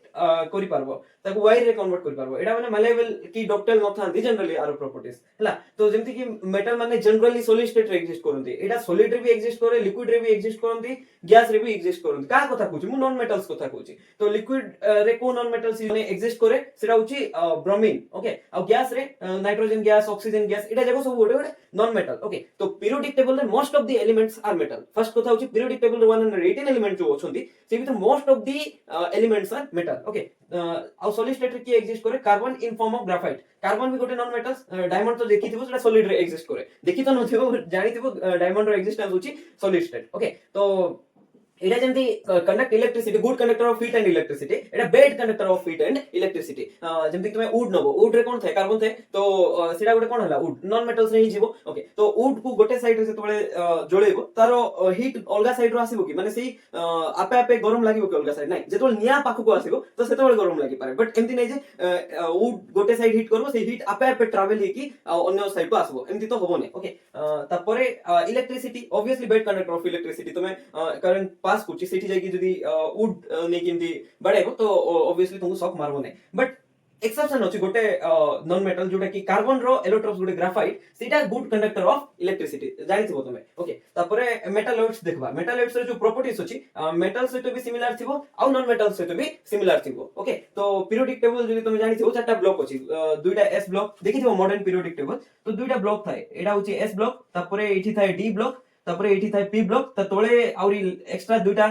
करि पारबो ताको वायर रे कन्वर्ट करि पारबो एडा माने मालेबल की डक्टाइल न थांती जनरली आरो प्रॉपर्टीज हला तो जेमति कि मेटल माने जनरली सॉलिड स्टेट रे एग्जिस्ट करंती एडा सॉलिड रे भी एग्जिस्ट करे लिक्विड रे भी एग्जिस्ट करंती गैस रे भी एग्जिस्ट करंती का कथा कहूची मु नॉन मेटल्स कथा कहूची तो लिक्विड रे को नॉन मेटल्स माने एग्जिस्ट करे सेटा होची ब्रोमीन ओके आ गैस रे नाइट्रोजन गैस ऑक्सीजन गैस एटा जाको सब गोटे गोटे नॉन मेटल ओके तो पीरियोडिक टेबल रे most of the elements are metal first कथा होची पीरियोडिक टेबल रे 118 एलिमेंट जो अछंती से भी तो most of the elements are metal okay आ सॉलिड स्टेट रे की एग्जिस्ट करे carbon in form of graphite carbon भी गोटे नॉन मेटल्स डायमंड तो देखिथिबो सेटा सॉलिड रे एग्जिस्ट करे देखि तो नथिबो जानिथिबो डायमंड रो एग्जिस्टेंस होची सॉलिड स्टेट ओके तो एटा जेंति conduct electricity good conductor of heat and electricity एटा bad conductor of heat and electricity जेंति तुमे वुड नबो वुड रे कोन थाए कार्बन थाए तो सेटा गोटे कोन हला वुड नॉन मेटल्स रे ही जीवो ओके तो वुड को गोटे साइड रे सेतबेले जळेबो तारो हीट अलगा साइड रो आसीबो कि माने सेही आपे आपे गरम लागिबो कि अलगा साइड नै जेतबेले निया पाखु को आसीबो तो सेतबेले गरम लागि पारे बट एमति नै जे वुड गोटे साइड हीट करबो से हीट आपे आपे ट्रैवल हेकी अन्य साइड को आसीबो एमति तो होबो नै ओके तापरे electricity obviously bad conductor of electricity तुमे करंट पास करछि सेठी जाई कि जदी वुड नै केमती बढ़ाइबो तो ऑब्वियसली तुमको शॉक मारबो नै बट एक्सेप्शन अछि गोटे नॉन मेटल जोटा कि कार्बन रो एलोट्रोप्स गोटे ग्राफाइट सेटा गुड कंडक्टर ऑफ इलेक्ट्रिसिटी जानिथिबो तमे ओके तापरे मेटालॉइड्स देखबा मेटालॉइड्स रो जो प्रॉपर्टीज अछि मेटल सहित भी सिमिलर थिबो आ नॉन मेटल सहित भी सिमिलर थिबो ओके तो पीरियोडिक टेबल जदी तमे जानिथिबो चारटा ब्लॉक अछि दुईटा एस ब्लॉक देखिथिबो मॉडर्न पीरियोडिक टेबल तो दुईटा ब्लॉक थाए एटा होछि एस ब्लॉक तापरे एठी थाए डी ब्लॉक तापरे एठी थाए पी ब्लॉक त तोळे आउरी एक्स्ट्रा दुईटा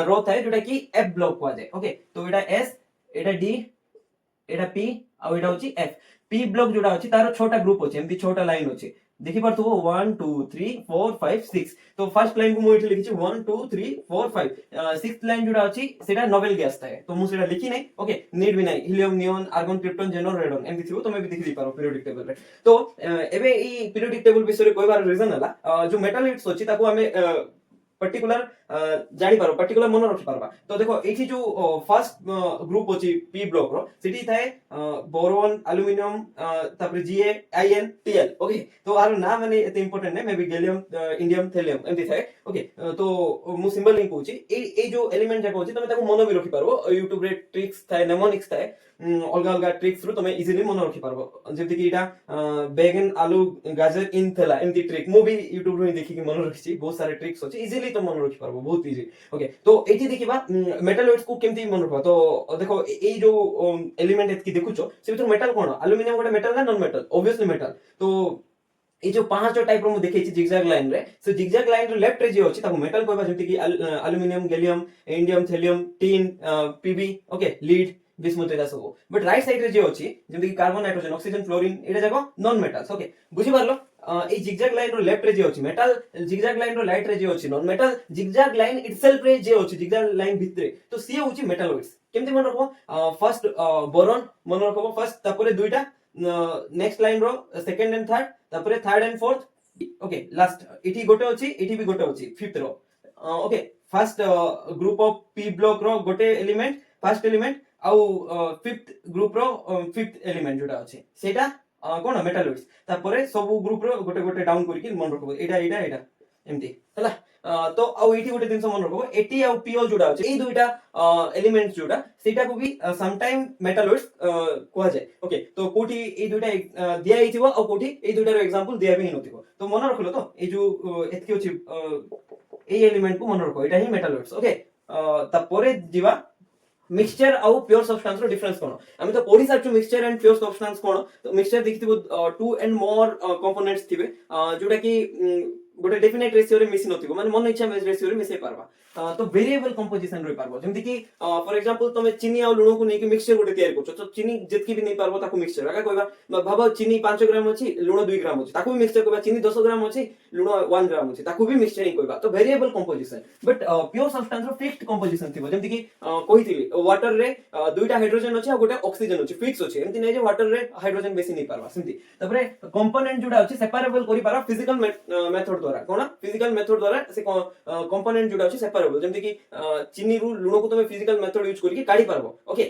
रो थाए जोटा कि एफ ब्लॉक कुआ जाय ओके तो एटा एस एटा डी एटा पी आ एटा होची एफ पी ब्लॉक जोडा होची तारो छोटा ग्रुप होची एमती छोटा लाइन होची देखि पारथुबो 1 2 3 4 5 6 तो फर्स्ट लाइन को मु एठी लिखिछि 1 2 3 4 5 सिक्स्थ लाइन जोडा होची सेटा नोबेल गैस थाए तो मु सेटा लिखि नै ओके नीड भी नै helium neon argon krypton xenon radon एमती थिबो तमे भी देखि दी पारो पीरियोडिक टेबल रे तो एबे ई पीरियोडिक टेबल विषय रे कहबार रीजन हला जो मेटालॉइड्स होची ताको हमें पर्टिकुलर जानी पारो पर्टिकुलर मन रखि पारबा तो देखो एठी जो फर्स्ट ग्रुप होची पी ब्लॉक रो सेठी थाए बोरोन एल्युमिनियम तापर जीए आईएन टीएल ओके तो आर नाम माने एते इंपोर्टेंट नै may be gallium indium thallium एमती थाए ओके तो मु सिंबल लिंक होची ए जो एलिमेंट जाको होची तमे ताको मन भी रखि पारबो यूट्यूब रे ट्रिक्स थाए नेमोनिक्स थाए अलगा अलगा ट्रिक्स थ्रू तमे इजीली मन रखि पारबो जेते कि एटा बैगन आलू गाजर इन थेला एमती ट्रिक मु भी यूट्यूब रे देखि कि मन रखिछि बहुत सारे ट्रिक्स होची इजीली तो मन रखि पारबो बहुत इजी ओके तो एठी देखिबा मेटालॉइड्स को केमती मन रखबा तो देखो ए जो एलिमेंट एतकी देखुछो से भीतर मेटल कोन एल्युमिनियम गोटे मेटल ना नॉन मेटल ऑब्वियसली मेटल तो ए जो पांच जो टाइप रो मु देखैछि जिगजैग लाइन रे सो जिगजैग लाइन रो लेफ्ट रे जे अछि ताको मेटल कहबा जेमति कि aluminium gallium indium thallium tin PB okay lead bismuth एटा सब बट राइट साइड रे जे अछि जेमति कि कार्बन नाइट्रोजन ऑक्सीजन फ्लोरीन एटा जाको नॉन मेटल्स ओके बुझि पारलो ए जिगजैग लाइन रो लेफ्ट रे जे अछि metal zigzag line row right रे जे अछि non metal zigzag line itself रे जे अछि जिगजैग लाइन भितरे तो सी होछि मेटालॉइड्स केमति मन रखबो फर्स्ट बोरॉन मन रखबो फर्स्ट तापरे दुईटा नेक्स्ट लाइन रो सेकंड एंड थर्ड तापरे third and fourth okay last इठी गोटे अछि इठी भी गोटे अछि फिफ्थ रो okay first group of p block रो गोटे एलिमेंट फर्स्ट एलिमेंट आउ फिफ्थ ग्रुप रो फिफ्थ एलिमेंट जोटा अछि सेटा कोन मेटालॉइड्स तापरे सब ग्रुप रो गोटे गोटे डाउन करके मन रखबो एटा एटा एटा एमती हला तो आउ एठी गोटे दिन मन रखबो एटी आउ पीओ जोडा अछि ए दुईटा एलिमेंट्स जोडा सेटा को भी सम टाइम मेटालॉइड्स कोआ जाय ओके तो कोठी ए दुईटा दिया हिथिबो आ कोठी ए दुईटा रो एग्जांपल दिया भी नथिबो तो मन रखलो तो ए जो एतकी अछि ए एलिमेंट को मन रखो एटा ही मेटालॉइड्स ओके तापरे दिवा मिक्सचर आउ प्योर सब्सटेंस रो डिफरेंस कोन आमे तो पढी सारछु मिक्सचर एंड प्योर सब्सटेंस कोन तो मिक्सचर देखिथिबो टू एंड मोर कंपोनेंट्स थिबे जोटा कि गोटे डेफिनेट रेशियो रे मिसी नथिबो माने मन इच्छा रेशियो रे मिसे पारबा तो वेरिएबल कंपोजिशन रे पारबो जेमति कि फॉर एग्जांपल तमे चीनी आ लुण को नै कि मिक्सचर गोटे तयार करछो तो चीनी जेतकी भी नै पारबो ताको मिक्सचर आका कहबा भाबो चीनी 5 ग्राम अछि लुण 2 ग्राम अछि ताको भी मिक्सचर कहबा चीनी 10 ग्राम अछि लुण 1 ग्राम अछि ताको भी मिक्सचर ही कहबा तो variable composition but pure substance रो फिक्स्ड कंपोजिशन थिबो जेमति कि कहिथिली वाटर रे दुईटा हाइड्रोजन अछि आ गोटे ऑक्सीजन अछि फिक्स अछि एमति नै जे वाटर रे हाइड्रोजन बेसी नै पारबा सेमति तबरे कंपोनेंट जोडा अछि सेपरेबल करि पारा फिजिकल मेथड द्वारा कोन फिजिकल मेथड द्वारा से कंपोनेंट जोडा अछि सेपरेबल जेमति कि चीनी रु लुण को तमे फिजिकल मेथड यूज करके काढी पारबो ओके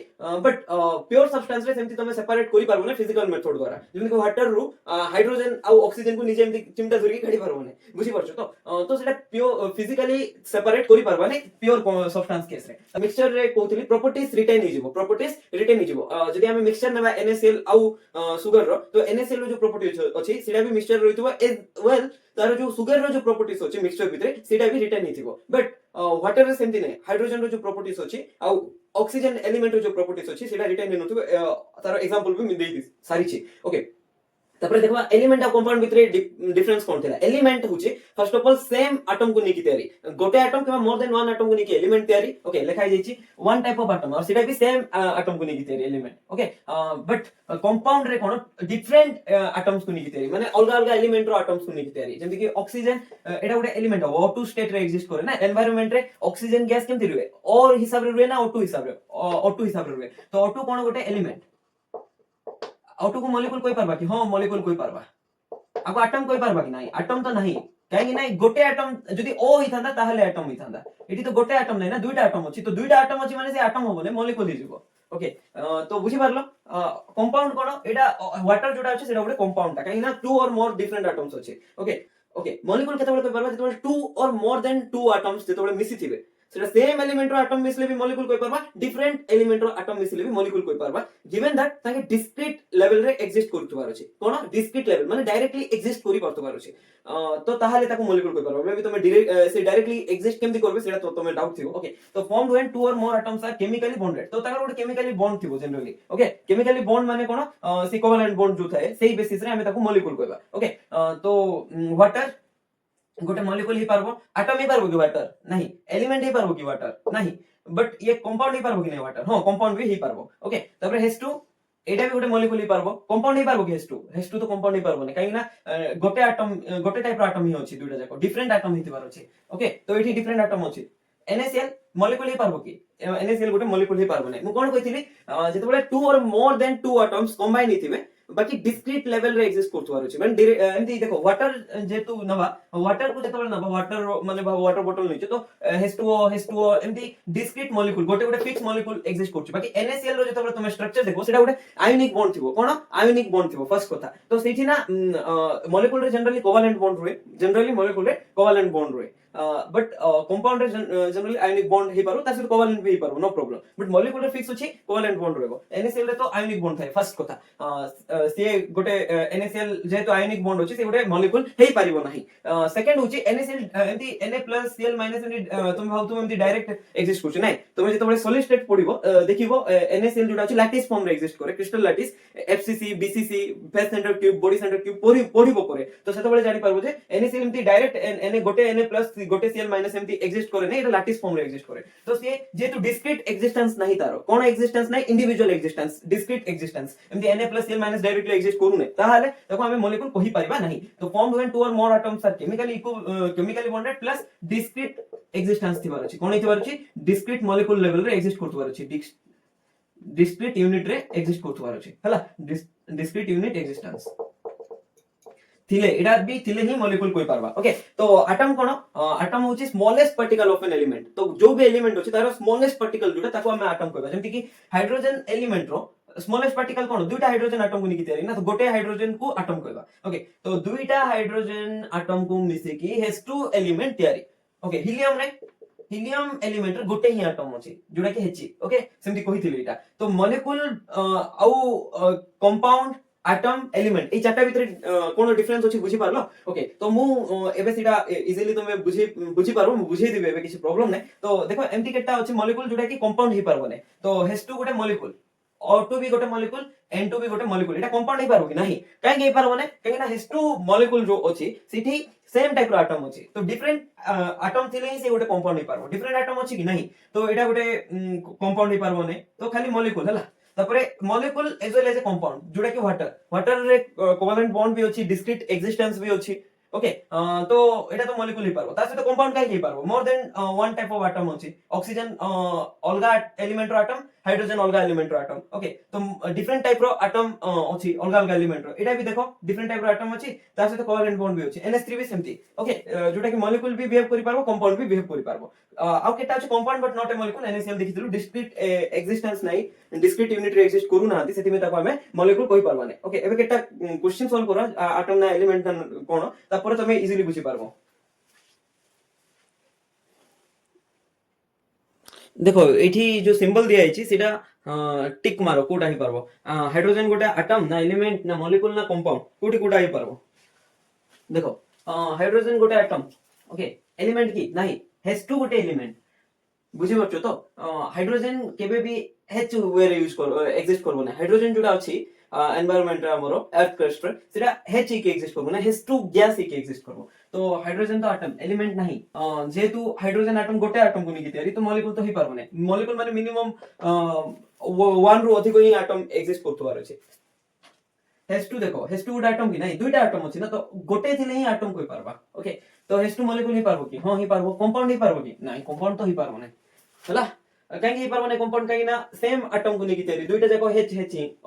बट प्योर सब्सटेंस रे सेमति तमे सेपरेट करि पारबो ना फिजिकल मेथड द्वारा जेमति कि वाटर रु हाइड्रोजन आ ऑक्सीजन को निजे एमति चिमटा धरि काढी पारबो नै बुझि परछो तो सेटा प्योर फिजिकली सेपरेट करि पारबा नै प्योर सब्सटेंस केस रे मिक्सचर रे कोथिली प्रॉपर्टीज रिटेन हि जिवो जदि हम मिक्सचर नेबा NaCl आउ सुगर रो तो NaCl रो जो प्रॉपर्टी अछि सेटा भी मिक्सचर रहितबो एज वेल तार जो सुगर रो जो प्रॉपर्टीज अछि मिक्सचर भितरे सेटा भी रिटेन हि थिबो बट वाटर रे सेमति नै हाइड्रोजन रो जो प्रॉपर्टीज अछि आउ ऑक्सीजन एलिमेंट रो जो प्रॉपर्टीज अछि सेटा रिटेन हि नथिबो तार एग्जांपल भी मी देई सारी छी ओके तापर देखबा एलिमेंट आ कंपाउंड भितरे डिफरेंस कोन थिला एलिमेंट होची first of all same atom को नेकी तयारी गोटे एटम के मोर देन वन एटम को नेकी एलिमेंट तयारी ओके लिखाई जाईची वन टाइप ऑफ एटम और सेटा भी सेम एटम को नेकी तयारी एलिमेंट ओके बट कंपाउंड रे कोन डिफरेंट एटम्स को नेकी तयारी माने अलग अलग एलिमेंट रो एटम्स को नेकी तयारी जेमति कि ऑक्सीजन एटा गोटे एलिमेंट O2 स्टेट रे एग्जिस्ट करे ना एनवायरनमेंट रे ऑक्सीजन गैस केमति रुए और हिसाब रे रुए ना O2 हिसाब रे O2 हिसाब रे रुए तो O2 कोन गोटे एलिमेंट O2 को मॉलिक्यूल कोइ पारबा कि हां मॉलिक्यूल कोइ पारबा आको एटम कोइ पारबा कि नाही एटम तो नाही काहे कि नाही गोटे एटम जदी O हिथांदा ताहले एटम हिथांदा एठी तो गोटे एटम नै ना दुईटा एटम अछि तो दुईटा एटम अछि माने से एटम होबो नै मॉलिक्यूल हि जिवो ओके तो बुझि पारलो कंपाउंड कोन एटा वाटर जोडा अछि सेटा गोटे कंपाउंड काहे ना to or more different atoms अछि ओके ओके मॉलिक्यूल केते बळे कोइ पारबा जेते 2 और मोर देन 2 एटम्स जेते बळे मिसी थिबे সেটা সেম এলিমেন্টর আটম মিশলে भी মলিকুল কই পারবা, ডিফরেন্ট এলিমেন্টর আটম মিশলে भी মলিকুল কই পারবা, given that তাকে ডিসক্রিট লেভেল রে এক্সিস্ট করতে পারছে। কোন ডিসক্রিট লেভেল মানে ডাইরেক্টলি এক্সিস্ট করি করতে পারছে। তো তাহলে তাকে মলিকুল কই পারবা। মেবি তুমি সে ডাইরেক্টলি এক্সিস্ট কেমতি করবে সেটা তো তোমার ডাউট থিব। ওকে, তো formed when two or more atoms are chemically bonded, তো তাଙ୍କର ଗୋଟେ chemically bond থিব জেনারেলি। ওকে, chemically bond মানে কোন সে কোভালেন্ট বন্ড जोଥାଏ ସେଇ ବେସିସ୍ ରେ ଆମେ ତାକୁ ମଲିକୁଲ କହିବା। ଓକେ, ତ ୱାଟର ଗୋଟେ ମଲିକୁଲ ହେଇ ପାରବ, ଆଟମ ହେଇ ପାରବ କି ୱାଟର? ନାହିଁ। ଏଲିମେଣ୍ଟ ହେଇ ପାରବ କି ୱାଟର? ନାହିଁ। ବଟ୍ ଇଏ କମ୍ପାଉଣ୍ଡ ହେଇ ପାରବ କି ନାହିଁ ୱାଟର? ହଁ, କମ୍ପାଉଣ୍ଡ ବି ହେଇ ପାରବ। ଓକେ, ତାପରେ H2 ଏଇଟା ବି ଗୋଟେ ମଲିକୁଲ ହେଇ ପାରବ, କମ୍ପାଉଣ୍ଡ ହେଇ ପାରବ କି H2? H2 ତ କମ୍ପାଉଣ୍ଡ ହେଇ ପାରବନି, କାହିଁକି ନା ଗୋଟେ ଆଟମ ଗୋଟେ ଟାଇପ ର ଆଟମ ହିଁ ଅଛି, ଦୁଇଟା ଯାକ ଡିଫରେଣ୍ଟ ଆଟମ ହେଇଥିବାର ଅଛି। ଓକେ, ତ ଏଠି ଡିଫରେଣ୍ଟ ଆଟମ ଅଛି। NaCl ମଲିକୁଲ ହେଇ ପାରବ କି? NaCl ଗୋଟେ ମଲିକୁଲ ହେଇ ପାରବ ନାହିଁ। ମୁଁ କଣ କହିଥିଲି, ଯେତେବେଳେ two or more than two atoms combine ହେଇଥିବେ बाकी डिस्क्रीट लेवल रे एग्जिस्ट करथुवार अछि माने एमती देखो वाटर जेतु नबा वाटर को जेतबे नबा वाटर माने वाटर बोतल नै तो H2O एमती डिस्क्रीट मॉलिक्यूल गोटे गोटे फिक्स मॉलिक्यूल एग्जिस्ट करछ बाकी NaCl रो जेतबे तुम स्ट्रक्चर देखो सेटा गोटे आयोनिक बॉन्ड थिबो कोन आयोनिक बॉन्ड थिबो फर्स्ट कथा तो सेठी ना मॉलिक्यूल रे जनरली कोवेलेंट बॉन्ड रुए जनरली मॉलिक्यूल रे कोवेलेंट बॉन्ड रुए बट कंपाउंड रे जनरली आयोनिक बॉन्ड हे पारो तासे कोवेलेंट भी हे पारो नो प्रॉब्लम बट मॉलिक्यूल रे फिक्स अछि कोवेलेंट बॉन्ड रहबो NaCl रे तो आयोनिक बॉन्ड थाए फर्स्ट कथा से गोटे NaCl जेहेतु आयोनिक बॉन्ड अछि से गोटे मॉलिक्यूल हेई पारिबो नाही सेकंड होछि NaCl एमती Na+Cl- एमती तुम भावतु एमती डायरेक्ट एग्जिस्ट करछ नै तुम जेतबे सॉलिड स्टेट पडिबो देखिबो NaCl जोटा अछि लैटिस फॉर्म रे एग्जिस्ट करे crystal lattice FCC BCC face centre cube body centre cube पडिबो करे तो सेतबे जानि पारबो जे NaCl एमती डायरेक्ट Na गोटे Na+ गोटे Cl- एमती एग्जिस्ट करे नै एटा लैटिस फॉर्म रे एग्जिस्ट करे तो से जेतु डिस्क्रीट एक्जिस्टेंस नाही तारो कोन एक्जिस्टेंस नाही इंडिविजुअल एक्जिस्टेंस डिस्क्रीट एक्जिस्टेंस एमती Na+Cl- डायरेक्टली एग्जिस्ट करू नै ताहाले ताको हमें मॉलिक्यूल कहि परिबा नाही तो form when two or more atoms are chemically bonded plus discrete existence थिबार अछि कोन हिथिबार अछि डिस्क्रीट मॉलिक्यूल लेवल रे एग्जिस्ट करथबार अछि डिस्क्रीट यूनिट रे एग्जिस्ट करथबार अछि हला डिस्क्रीट यूनिट एक्जिस्टेंस थिले एटा भी थिले ही मॉलिक्यूल कोइ पारबा ओके तो एटम कोन एटम होची smallest particle of an element तो जो भी एलिमेंट होची तारो स्मॉलेस्ट पार्टिकल जोटा ताको हम एटम कहबा जेमति कि हाइड्रोजन एलिमेंट रो स्मॉलेस्ट पार्टिकल कोन दुईटा हाइड्रोजन एटम को निकि तयारी ना तो गोटे हाइड्रोजन को एटम कहबा ओके तो दुईटा हाइड्रोजन एटम को मिसे कि H2 एलिमेंट तयारी ओके हीलियम रे हीलियम एलिमेंट रे गोटे ही एटम अछि जोटा कि He ओके सेमति कहिथिले एटा तो मॉलिक्यूल आउ कंपाउंड एटम एलिमेंट ए चारटा भीतर कोन डिफरेंस अछि बुझी पारलो ओके तो मु एबे सिटा इजीली तुमे बुझी पारबो मु बुझी दिबे एबे किछि प्रॉब्लम नै तो देखो एमती केटा अछि मॉलिक्यूल जोटा कि कंपाउंड ही पारबो नै तो H2 गोटे मॉलिक्यूल O2 भी गोटे मॉलिक्यूल N2 भी गोटे मॉलिक्यूल एटा कंपाउंड ही पारबो कि नाही काहे के पारबो नै काहे ना H2 मॉलिक्यूल जो अछि सिठी सेम टाइप रो एटम अछि तो डिफरेंट एटम थिले ही से गोटे कंपाउंड ही पारबो डिफरेंट एटम अछि कि नाही तो एटा गोटे कंपाउंड ही पारबो नै तो खाली मॉलिक्यूल हला तापरे molecule as well as a compound जोटा कि वाटर रे कोवेलेंट बॉन्ड भी अछि डिस्क्रीट एक्जिस्टेंस भी अछि ओके तो एटा तो मॉलिक्यूल ही पारबो ता से तो कंपाउंड काहे ही पारबो more than one type of atom अछि ऑक्सीजन अलगा एलिमेंट रो एटम हाइड्रोजन अलगा एलिमेंट रो एटम ओके तो डिफरेंट टाइप रो एटम अछि अलगा अलगा एलिमेंट रो एटा भी देखो डिफरेंट टाइप रो एटम अछि ता से तो कोवेलेंट बॉन्ड भी अछि NH3 भी सेमती ओके जोटा कि मॉलिक्यूल भी बिहेव करि पारबो कंपाउंड भी बिहेव करि पारबो आ केटा अछि compound but not a molecule NaCl देखिथिलु डिस्क्रीट एक्जिस्टेंस नाही डिस्क्रीट यूनिट रे एग्जिस्ट करू ना सेति में ताको हमें मॉलिक्यूल कहि पारबा नै ओके एबे केटा क्वेश्चन सॉल्व करा एटम ना एलिमेंट ना कोन तापर तमे इजीली बुझी पारबो देखो एठी जो सिंबल दिया आइछि सेटा टिक मारो कोटा ही पारबो हाइड्रोजन गोटा एटम ना एलिमेंट ना मॉलिक्यूल ना कंपाउंड कोटा ही पारबो देखो हाइड्रोजन गोटा एटम ओके एलिमेंट की नाही H2 गोटे एलिमेंट बुझी पारछो तो हाइड्रोजन केबे भी H वे रे यूज कर एग्जिस्ट करबो ना हाइड्रोजन जोटा अछि एनवायरनमेंट रे हमरो अर्थ क्रस्ट रे सेटा H के एग्जिस्ट करबो ना H2 गैस के एग्जिस्ट करबो तो हाइड्रोजन तो एटम एलिमेंट नाही जेतु हाइड्रोजन एटम गोटे एटम को निकि तयारी तो मॉलिक्यूल तो ही पारबो ना मॉलिक्यूल माने मिनिमम 1 रो अधिक ही एटम एग्जिस्ट करथवार अछि H2 देखो H2 गोटे एटम की नाही दुईटा एटम अछि ना तो गोटे थिले ही एटम कोइ पारबा ओके तो H2 मॉलिक्यूल ही पारबो की हां ही पारबो कंपाउंड ही पारबो की नाही कंपाउंड तो ही पारबो ना हला काहे ही पारबो ना कंपाउंड काहे ना सेम एटम को निकि तयारी दुईटा जाको H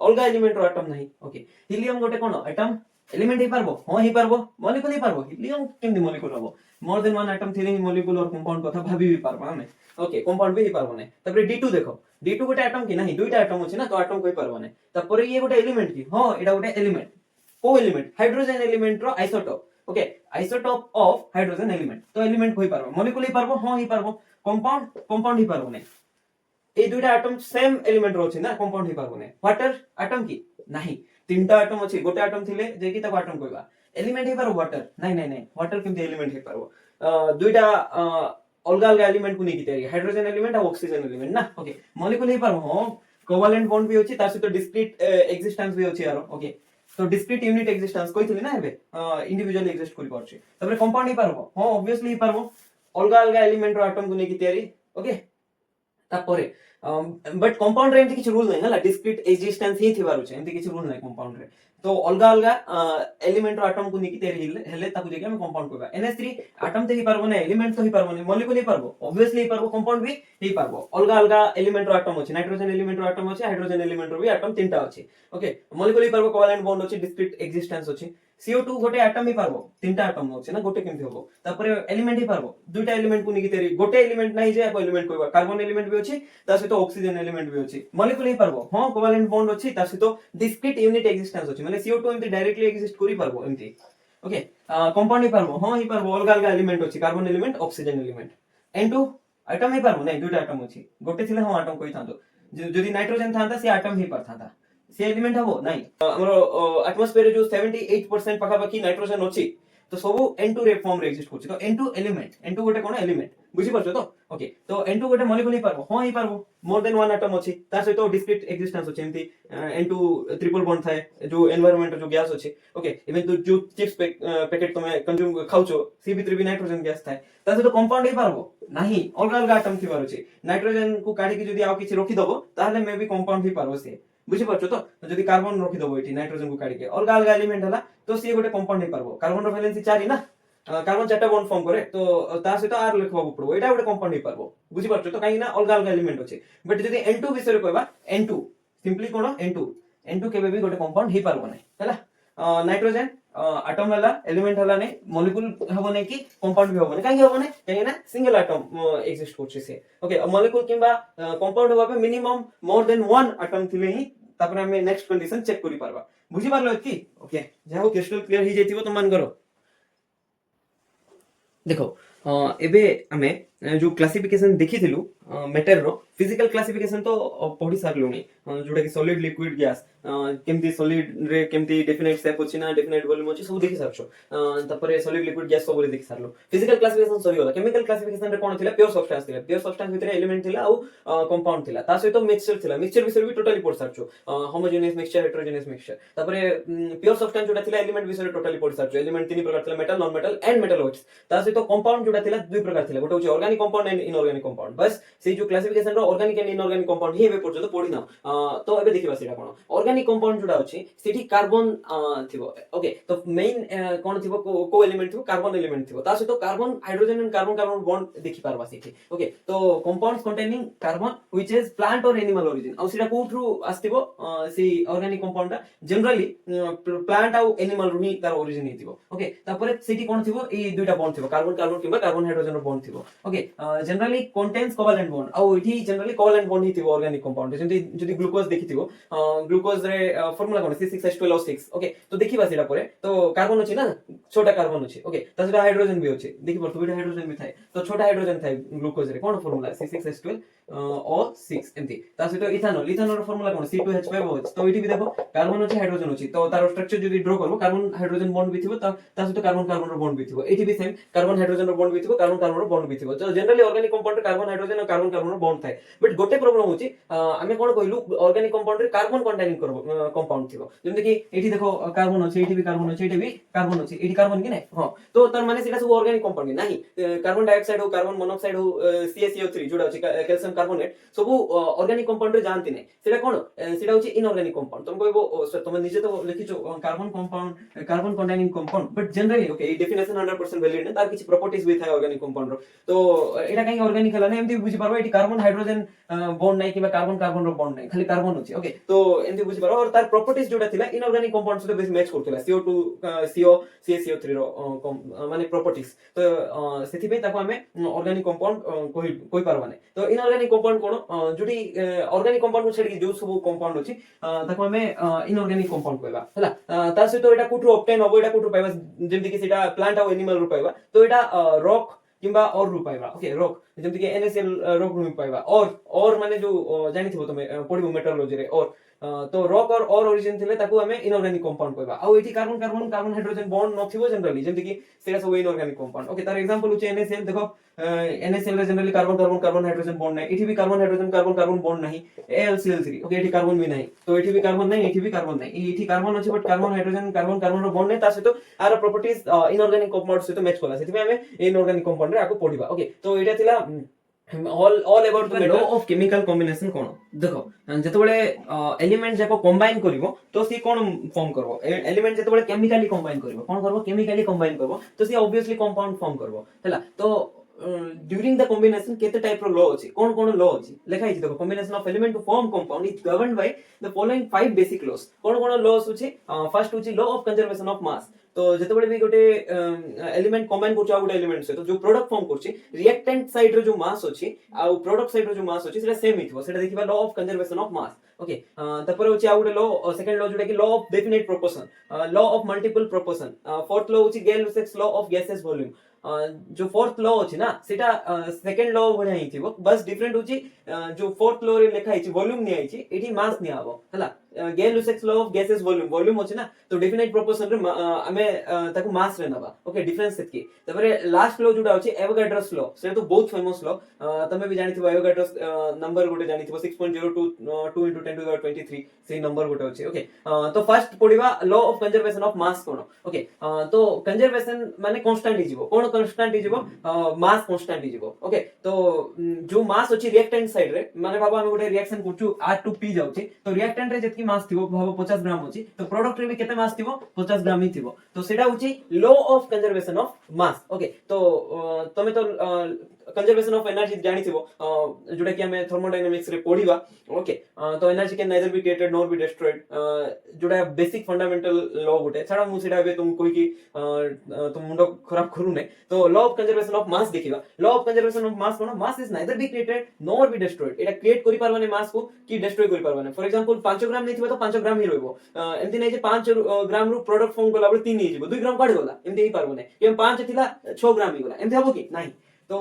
अलगा एलिमेंट रो एटम नाही ओके हीलियम गोटे कोन एटम एलिमेंट ही पारबो हां ही पारबो मॉलिक्यूल ही पारबो हीलियम केमि मॉलिक्यूल हबो मोर देन वन एटम थिले ही मॉलिक्यूल और कंपाउंड कथा भाबी भी पारबा हमें ओके कंपाउंड भी ही पारबो ना तबरे D2 देखो D2 गोटे एटम की नाही दुईटा एटम अछि ना तो एटम कोइ पारबो ना तबरे ये गोटे एलिमेंट की हां एटा गोटे एलिमेंट को एलिमेंट हाइड्रोजन एलिमेंट रो isotope okay isotope of hydrogen element तो एलिमेंट कोइ पारबो मॉलिक्यूल ही पारबो हां ही पारबो कंपाउंड ही पारबो नहीं এই দুইটা আটম সেম এলিমেন্ট রয়েছে না কম্পাউন্ড হই পারবো না ওয়াটার আটম কি নাই তিনটা আটম আছে গোটে আটম থিলে যে কি তাকে আটম কইবা এলিমেন্ট হই পারবো ওয়াটার নাই নাই নাই ওয়াটার কিন্তু এলিমেন্ট হই পারবো দুইটা অলগা অলগা এলিমেন্ট কু নেকি তৈরি হাইড্রোজেন এলিমেন্ট আর অক্সিজেন এলিমেন্ট না ওকে মলিকুল হই পারবো হ্যাঁ কোভালেন্ট বন্ড भी ଅଛି তার সাথে ডিসক্রিট এক্সিস্টেন্স भी ଅଛି यार ओके তো ডিসক্রিট ইউনিট এক্সিস্টেন্স কইছিলি না হবে ইন্ডিভিজুয়ালি এক্সিস্ট করি পারছে তারপরে কম্পাউন্ড হই পারবো হ্যাঁ অবভিয়াসলি হই পারবো অলগা অলগা এলিমেন্ট র আটম কু নেকি তৈরি ওকে তারপরে बट कंपाउंड रे एमती किछ रूल नै हला डिस्क्रीट एक्जिस्टेंस ही थिबार छै एमती किछ रूल नै कंपाउंड रे तो अलगा अलगा एलिमेंट रो आटम को निकी तेरी हेले ताकू जेके हम कंपाउंड कहबा NH3 आटम ते ही पारबो नै एलिमेंट तो ही पारबो नै मॉलिक्यूल ही पारबो ऑब्वियसली ही पारबो कंपाउंड भी ही पारबो अलगा अलगा एलिमेंट रो आटम अछि नाइट्रोजन एलिमेंट रो आटम अछि हाइड्रोजन एलिमेंट रो भी आटम तीनटा अछि ओके मॉलिक्यूल ही पारबो कोवैलेंट बॉन्ड अछि डिस्क्रीट एक्जिस्टेंस अछि CO2 गोटे आटम ही पारबो तीनटा आटम अछि ना गोटे केमथि होबो तापरे एलिमेंट ही पारबो दुइटा एलिमेंट को निकी तेरी गोटे एलिमेंट नै जे को एलिमेंट कहबा कार्बन एलिमेंट भी अछि ता सहित ऑक्सीजन एलिमेंट भी अछि मॉलिक्यूल ही पारबो हां कोवैलेंट बॉन्ड अछि ता सहित डिस्क्रीट यूनिट एक्जिस्टेंस अछि माने CO2 एमति डायरेक्टली एक्जिस्ट करि पारबो एमति ओके कंपाउंड ही पारबो हां ही पारबो अलग अलग एलिमेंट अछि carbon element oxygen element N2 atom ही पारबो नै दुइटा आटम अछि गोटे थिले हां आटम कहि थांतो जदि नाइट्रोजन थांता से आटम ही पारथांता से एलिमेंट हबो नाही हमरो एटमॉस्फेयर रे जो 78% पाखापाखी नाइट्रोजन अछि तो सब N2 रे फॉर्म रे एक्जिस्ट करछि तो N2 एलिमेंट N2 गोटे कोन एलिमेंट बुझि परछो तो ओके तो N2 गोटे मॉलिक्यूल ही पारबो हां ही पारबो मोर देन वन एटम अछि तार सहित डिस्क्रीट एक्जिस्टेंस अछि एमति N2 ट्रिपल बॉन्ड थाए जो एनवायरनमेंट जो गैस अछि ओके इवन तो जो चिप्स पैकेट तमे कंज्यूम खाउछो सी भितर भी नाइट्रोजन गैस थाए तार सहित कंपाउंड ही पारबो नाही अलग अलग एटम थिबार अछि नाइट्रोजन को काढी के जदी आउ किछि रखि दबो ताहले मे भी कंपाउंड ही पारबो से बुझि परछो तो जदी कार्बन रखि दबो एठी नाइट्रोजन को काढी के अलग अलग एलिमेंट हला तो से गोटे कंपाउंड ही पारबो कार्बन रो वैलेंसी 4 ना कार्बन चारटा बॉन्ड फॉर्म करे तो तार सहित आर लिखबाबो पड़बो एटा गोटे कंपाउंड ही पारबो बुझि परछो तो काई ना अलग अलग एलिमेंट अछि बट जदी N2 विषय रे कहबा N2 सिंपली कोन N2 केबे भी गोटे कंपाउंड ही पारबो नै हला नाइट्रोजन आटम वाला एलिमेंट हला नै मॉलिक्यूल हबो नै कि कंपाउंड भी हबो नै काई हबो नै काई ना सिंगल एटम एक्जिस्ट करछि से ओके मॉलिक्यूल किबा कंपाउंड हबा पे मिनिमम मोर देन वन एटम थिले ही तापर हमें नेक्स्ट कंडीशन चेक करि पारबा बुझि पारलो कि ओके जाहो क्रिस्टल क्लियर ही जेतिबो तो मान करो देखो एबे हमें जो क्लासिफिकेशन देखिथिलु मैटर रो फिजिकल क्लासिफिकेशन तो पढी सारलुनी जोटा कि सॉलिड लिक्विड गैस केमती सॉलिड रे केमती डेफिनेट शेप अछि ना डेफिनेट वॉल्यूम अछि सब देखि सारछो तापरे सॉलिड लिक्विड गैस सब रे देखि सारलो फिजिकल क्लासिफिकेशन सरी होला केमिकल क्लासिफिकेशन रे कोन थिला प्योर सब्सटेंस भितरे एलिमेंट थिला आ कंपाउंड थिला ता सहित मिक्सचर थिला मिक्सचर विषय भी टोटली पढ सारछो होमोजेनियस मिक्सचर हेटेरोजेनियस मिक्सचर तापरे प्योर सब्सटेंस जोटा थिला एलिमेंट विषय टोटली पढ सारछो एलिमेंट तीन प्रकार थिला metal non metal and metalloids ता सहित कंपाउंड जोटा थिला दुई प्रकार थिला गोटे होची organic compound and inorganic compound बस से जो क्लासिफिकेशन रो ऑर्गेनिक एंड इनऑर्गेनिक कंपाउंड ही एबे पर्यंत पढी ना तो एबे देखिबा सेटा कोन ऑर्गेनिक कंपाउंड जोटा अछि सेठी कार्बन थिबो ओके तो मेन कोन थिबो को एलिमेंट थिबो कार्बन एलिमेंट थिबो ता सहित carbon hydrogen and carbon carbon bond देखि पारबा सेठी ओके तो compounds containing carbon which is plant और एनिमल ओरिजिन और सेटा को थ्रू आस्तिबो से ऑर्गेनिक कंपाउंड जनरली प्लांट और एनिमल रू ही तार ओरिजिन हिथिबो ओके तापरे सेठी कोन थिबो ए दुइटा बॉन्ड थिबो कार्बन कार्बन किबा कार्बन हाइड्रोजन रो बॉन्ड थिबो okay generally contains covalent bond और इठी जनरली कोवैलेंट बॉन्ड हिथिबो ऑर्गेनिक कंपाउंड जंती जदी ग्लूकोज देखिथिबो ग्लूकोज रे फार्मूला कोन C6H12O6 ओके तो देखिबा सेटा परे तो कार्बन अछि ना छोटा कार्बन अछि ओके ता सेटा हाइड्रोजन भी अछि देखि परतो दुइटा हाइड्रोजन भी थाए तो छोटा हाइड्रोजन थाए ग्लूकोज रे कोन फार्मूला C6H12O6 एमती ता सेटा इथानॉल इथानॉल रो फार्मूला कोन C2H5OH तो इठी भी देखो कार्बन अछि हाइड्रोजन अछि तो तार स्ट्रक्चर जदी ड्रा करबो कार्बन हाइड्रोजन बॉन्ड भी थिबो ता सेटा कार्बन कार्बन रो बॉन्ड भी थिबो इठी भी सेम कार्बन हाइड्रोजन रो बॉन्ड भी थिबो कार्बन कार्बन रो बॉन्ड भी थिबो तो generally organic compound carbon hydrogen और कार्बन कार्बन रो बॉन्ड थाए बट गोटे प्रॉब्लम होची हमें कोन कहलु ऑर्गेनिक कंपाउंड रे कार्बन कंटेनिंग करबो कंपाउंड थिबो जेमते कि एठी देखो कार्बन अछि एठी भी कार्बन अछि एठी भी कार्बन अछि एठी कार्बन कि नै हां तो तार माने सेटा सब ऑर्गेनिक कंपाउंड नाही कार्बन डाइऑक्साइड हो कार्बन मोनोऑक्साइड हो CaCO3 जोडा अछि कैल्शियम कार्बोनेट सब ऑर्गेनिक कंपाउंड रे जानती नै सेटा कोन सेटा होची इनऑर्गेनिक कंपाउंड तुम कहबो तुम निजे तो लिखिचो carbon compound carbon containing compound but generally okay definition 100% valid नै तार किछि प्रॉपर्टीज भी थाय ऑर्गेनिक कंपाउंड रो तो एटा काई ऑर्गेनिक हला नै एमति बुझि पारबो एठी कार्बन हाइड्रोजन बॉन्ड नै किबा कार्बन कार्बन रो बॉन्ड नै खाली कार्बन अछि ओके तो एमति बुझि पारबो और तार प्रॉपर्टीज जोडा थिला इनऑर्गेनिक कंपाउंड से बेसी मैच करथिला CO2 CO CaCO3 रो माने प्रॉपर्टीज तो सेथि पे ताको हमें ऑर्गेनिक कंपाउंड कोइ पारबा नै तो इनऑर्गेनिक कंपाउंड कोन जोडी ऑर्गेनिक कंपाउंड को छेडी जो सब कंपाउंड अछि ताको हमें इनऑर्गेनिक कंपाउंड कहबा हला तार से तो एटा कोठु ऑब्टेन होबो एटा कोठु पाइबा जेमति कि सेटा प्लांट और एनिमल रो पाइबा तो एटा रॉक किंबा और रु पाइबा ओके रॉक जेमति कि NaCl रॉक रु पाइबा और माने जो जानि थिबो तमे पढिबो मेटरोलॉजी रे और तो रॉक और ओरिजिन थिले ताकू हमें इनऑर्गेनिक कंपाउंड कहबा आ एठी carbon carbon carbon hydrogen bond नथिबो जनरली जेमति कि सेटा सब इनऑर्गेनिक कंपाउंड ओके तार एग्जांपल होचे NaCl देखो NaCl रे generally carbon carbon carbon hydrogen bond नै एठी भी carbon hydrogen carbon carbon bond नहीं AlCl3 ओके एठी कार्बन भी नहीं तो एठी भी कार्बन नहीं एठी भी कार्बन नहीं एठी कार्बन अछि but carbon hydrogen carbon carbon रो बॉन्ड नै ता सहित आर प्रॉपर्टीज इनऑर्गेनिक कंपाउंड सहित मैच कला सेति हमें इनऑर्गेनिक कंपाउंड रे आको पढिबा ओके तो एटा थिला all about the law of chemical combination कोन देखो जेतबेले एलिमेंट जाको कंबाइन करिवो तो सी कोन फॉर्म करबो एलिमेंट जेतबेले केमिकली कंबाइन करिवो कोन करबो केमिकली कंबाइन करबो तो सी ऑब्वियसली कंपाउंड फॉर्म करबो हैला तो ड्यूरिंग द कॉम्बिनेशन केते टाइप रो लॉ अछि कोन लॉ अछि लेखा अछि देखो combination of element to form compound is governed by the following 5 basic laws कोन लॉस अछि फर्स्ट अछि law of conservation of mass तो जेतबेले भी गोटे एलिमेंट कंबाइन करछ आ गोटे एलिमेंट से तो जो प्रोडक्ट फॉर्म करछ रिएक्टेंट साइड रो जो मास अछि आ प्रोडक्ट साइड रो जो मास अछि सेटा सेम हिथबो सेटा देखिबा law of conservation of mass okay तपर होछि आ गोटे लॉ सेकंड लॉ जोटा कि law of definite proportion law of multiple proportion fourth law होछि Gay Lussac's law of gases volume जो फोर्थ लॉ अछि ना सेटा सेकंड लॉ भलिया हिथिबो बस डिफरेंट होछि जो फोर्थ लॉ रे लेखा हिछि वॉल्यूम नि आइछि एठी मास नि आबो हला Gay Lussac's law of gases volume volume अछि ना तो डेफिनेट प्रोपोर्शन रे हमें ताकू मास रे नबा ओके डिफरेंस सेतकी तबरे लास्ट लॉ जोटा अछि एवोगाड्रोस लॉ से तो बहुत फेमस लॉ तमे भी जानिथिबो एवोगाड्रोस नंबर गोटे जानिथिबो 6.022 into 10 to the 23 से नंबर गोटे अछि ओके तो फर्स्ट पढिबा law of conservation of mass कोन ओके तो कंजर्वेशन माने कांस्टेंट हिजिबो कोन कांस्टेंट हिजिबो मास कांस्टेंट हिजिबो ओके तो जो मास अछि रिएक्टेंट साइड रे माने बाबा हम गोटे रिएक्शन करछु R2P जाउछि तो रिएक्टेंट रे जतकी मास थिबो भाबो 50 ग्राम अछि तो प्रोडक्ट रे भी केते मास थिबो 50 ग्राम ही थिबो तो सेटा होछि law of conservation of mass okay तो तमे तो कंजर्वेशन ऑफ एनर्जी जानि थिबो जोटा कि हमें थर्मोडायनामिक्स रे पढिबा ओके तो energy can neither be created nor be destroyed जोटा बेसिक फंडामेंटल लॉ गोटे छाड़ा मु सेटा बे तुम कोइ कि तुम मुंडो खराब करू नै तो law of conservation of mass देखिबा law of conservation of mass कोन mass is neither be created nor be destroyed एटा क्रिएट करि परबाने मास को कि डिस्ट्रॉय करि परबाने फॉर एग्जांपल 5 ग्राम नै थिबा तो 5 ग्राम ही रहबो एमति नै जे 5 ग्राम रो प्रोडक्ट फॉर्म गला बले 3 ही जिवो 2 ग्राम काढ गला एमति ही परबाने एम 5 थिला 6 ग्राम ही गला एमति हबो कि नाही तो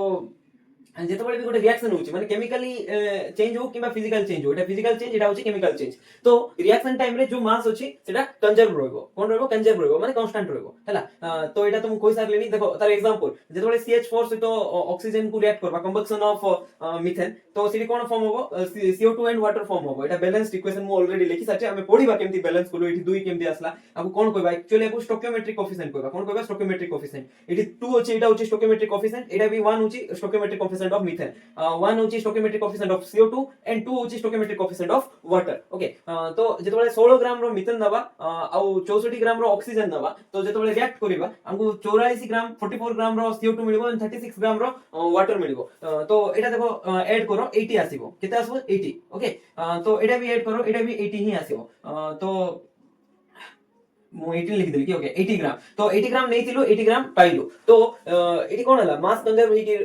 जेतबेले भी गोटे रिएक्शन होछि माने केमिकली चेंज हो किबा फिजिकल चेंज हो एटा फिजिकल चेंज एटा होछि केमिकल चेंज तो रिएक्शन टाइम रे जो मास होछि सेटा कंजर्व रहबो कोन रहबो कंजर्व रहबो माने कांस्टेंट रहबो हैला तो एटा तुम कोइ सार लेनी देखो तार एग्जांपल जेतबेले CH4 से तो ऑक्सीजन को रिएक्ट करबा कंबक्शन ऑफ मीथेन तो सिटी कोन फॉर्म होबो CO2 एंड वाटर फॉर्म होबो एटा बैलेंस्ड इक्वेशन मु ऑलरेडी लिखि साचे हमें पढिबा केमति बैलेंस कलो एठी 2 केमति आसला आबो कोन कहबा एक्चुअली आबो स्टोकियोमेट्रिक कोएफिशिएंट कहबा कोन कहबा स्टोकियोमेट्रिक कोएफिशिएंट एठी 2 होछि एटा होछि स्टोकियोमेट्रिक कोएफिशिएंट एटा भी 1 होछि स्टोकियोमेट्रिक कोएफिशिएंट ऑफ मीथेन 1 होछि stoichiometric coefficient of CO2 and 2 होछि stoichiometric coefficient of water okay तो जेतबेले 16 ग्राम रो मीथेन नबा आ 64 ग्राम रो ऑक्सीजन नबा तो जेतबेले रिएक्ट करिबा हमकु 44 ग्राम 44 ग्राम रो CO2 मिलिबो एंड 36 ग्राम रो वाटर मिलिबो तो एटा देखो ऐड करो 80 आसीबो केते आसीबो 80 ओके तो एटा भी ऐड करो एटा भी 80 ही आसीबो तो मु 18 लिखि देली कि ओके 80 ग्राम तो 80 ग्राम नै थिलो 80 ग्राम पाइलो तो एटी कोन हला मास कंजर्व होई कि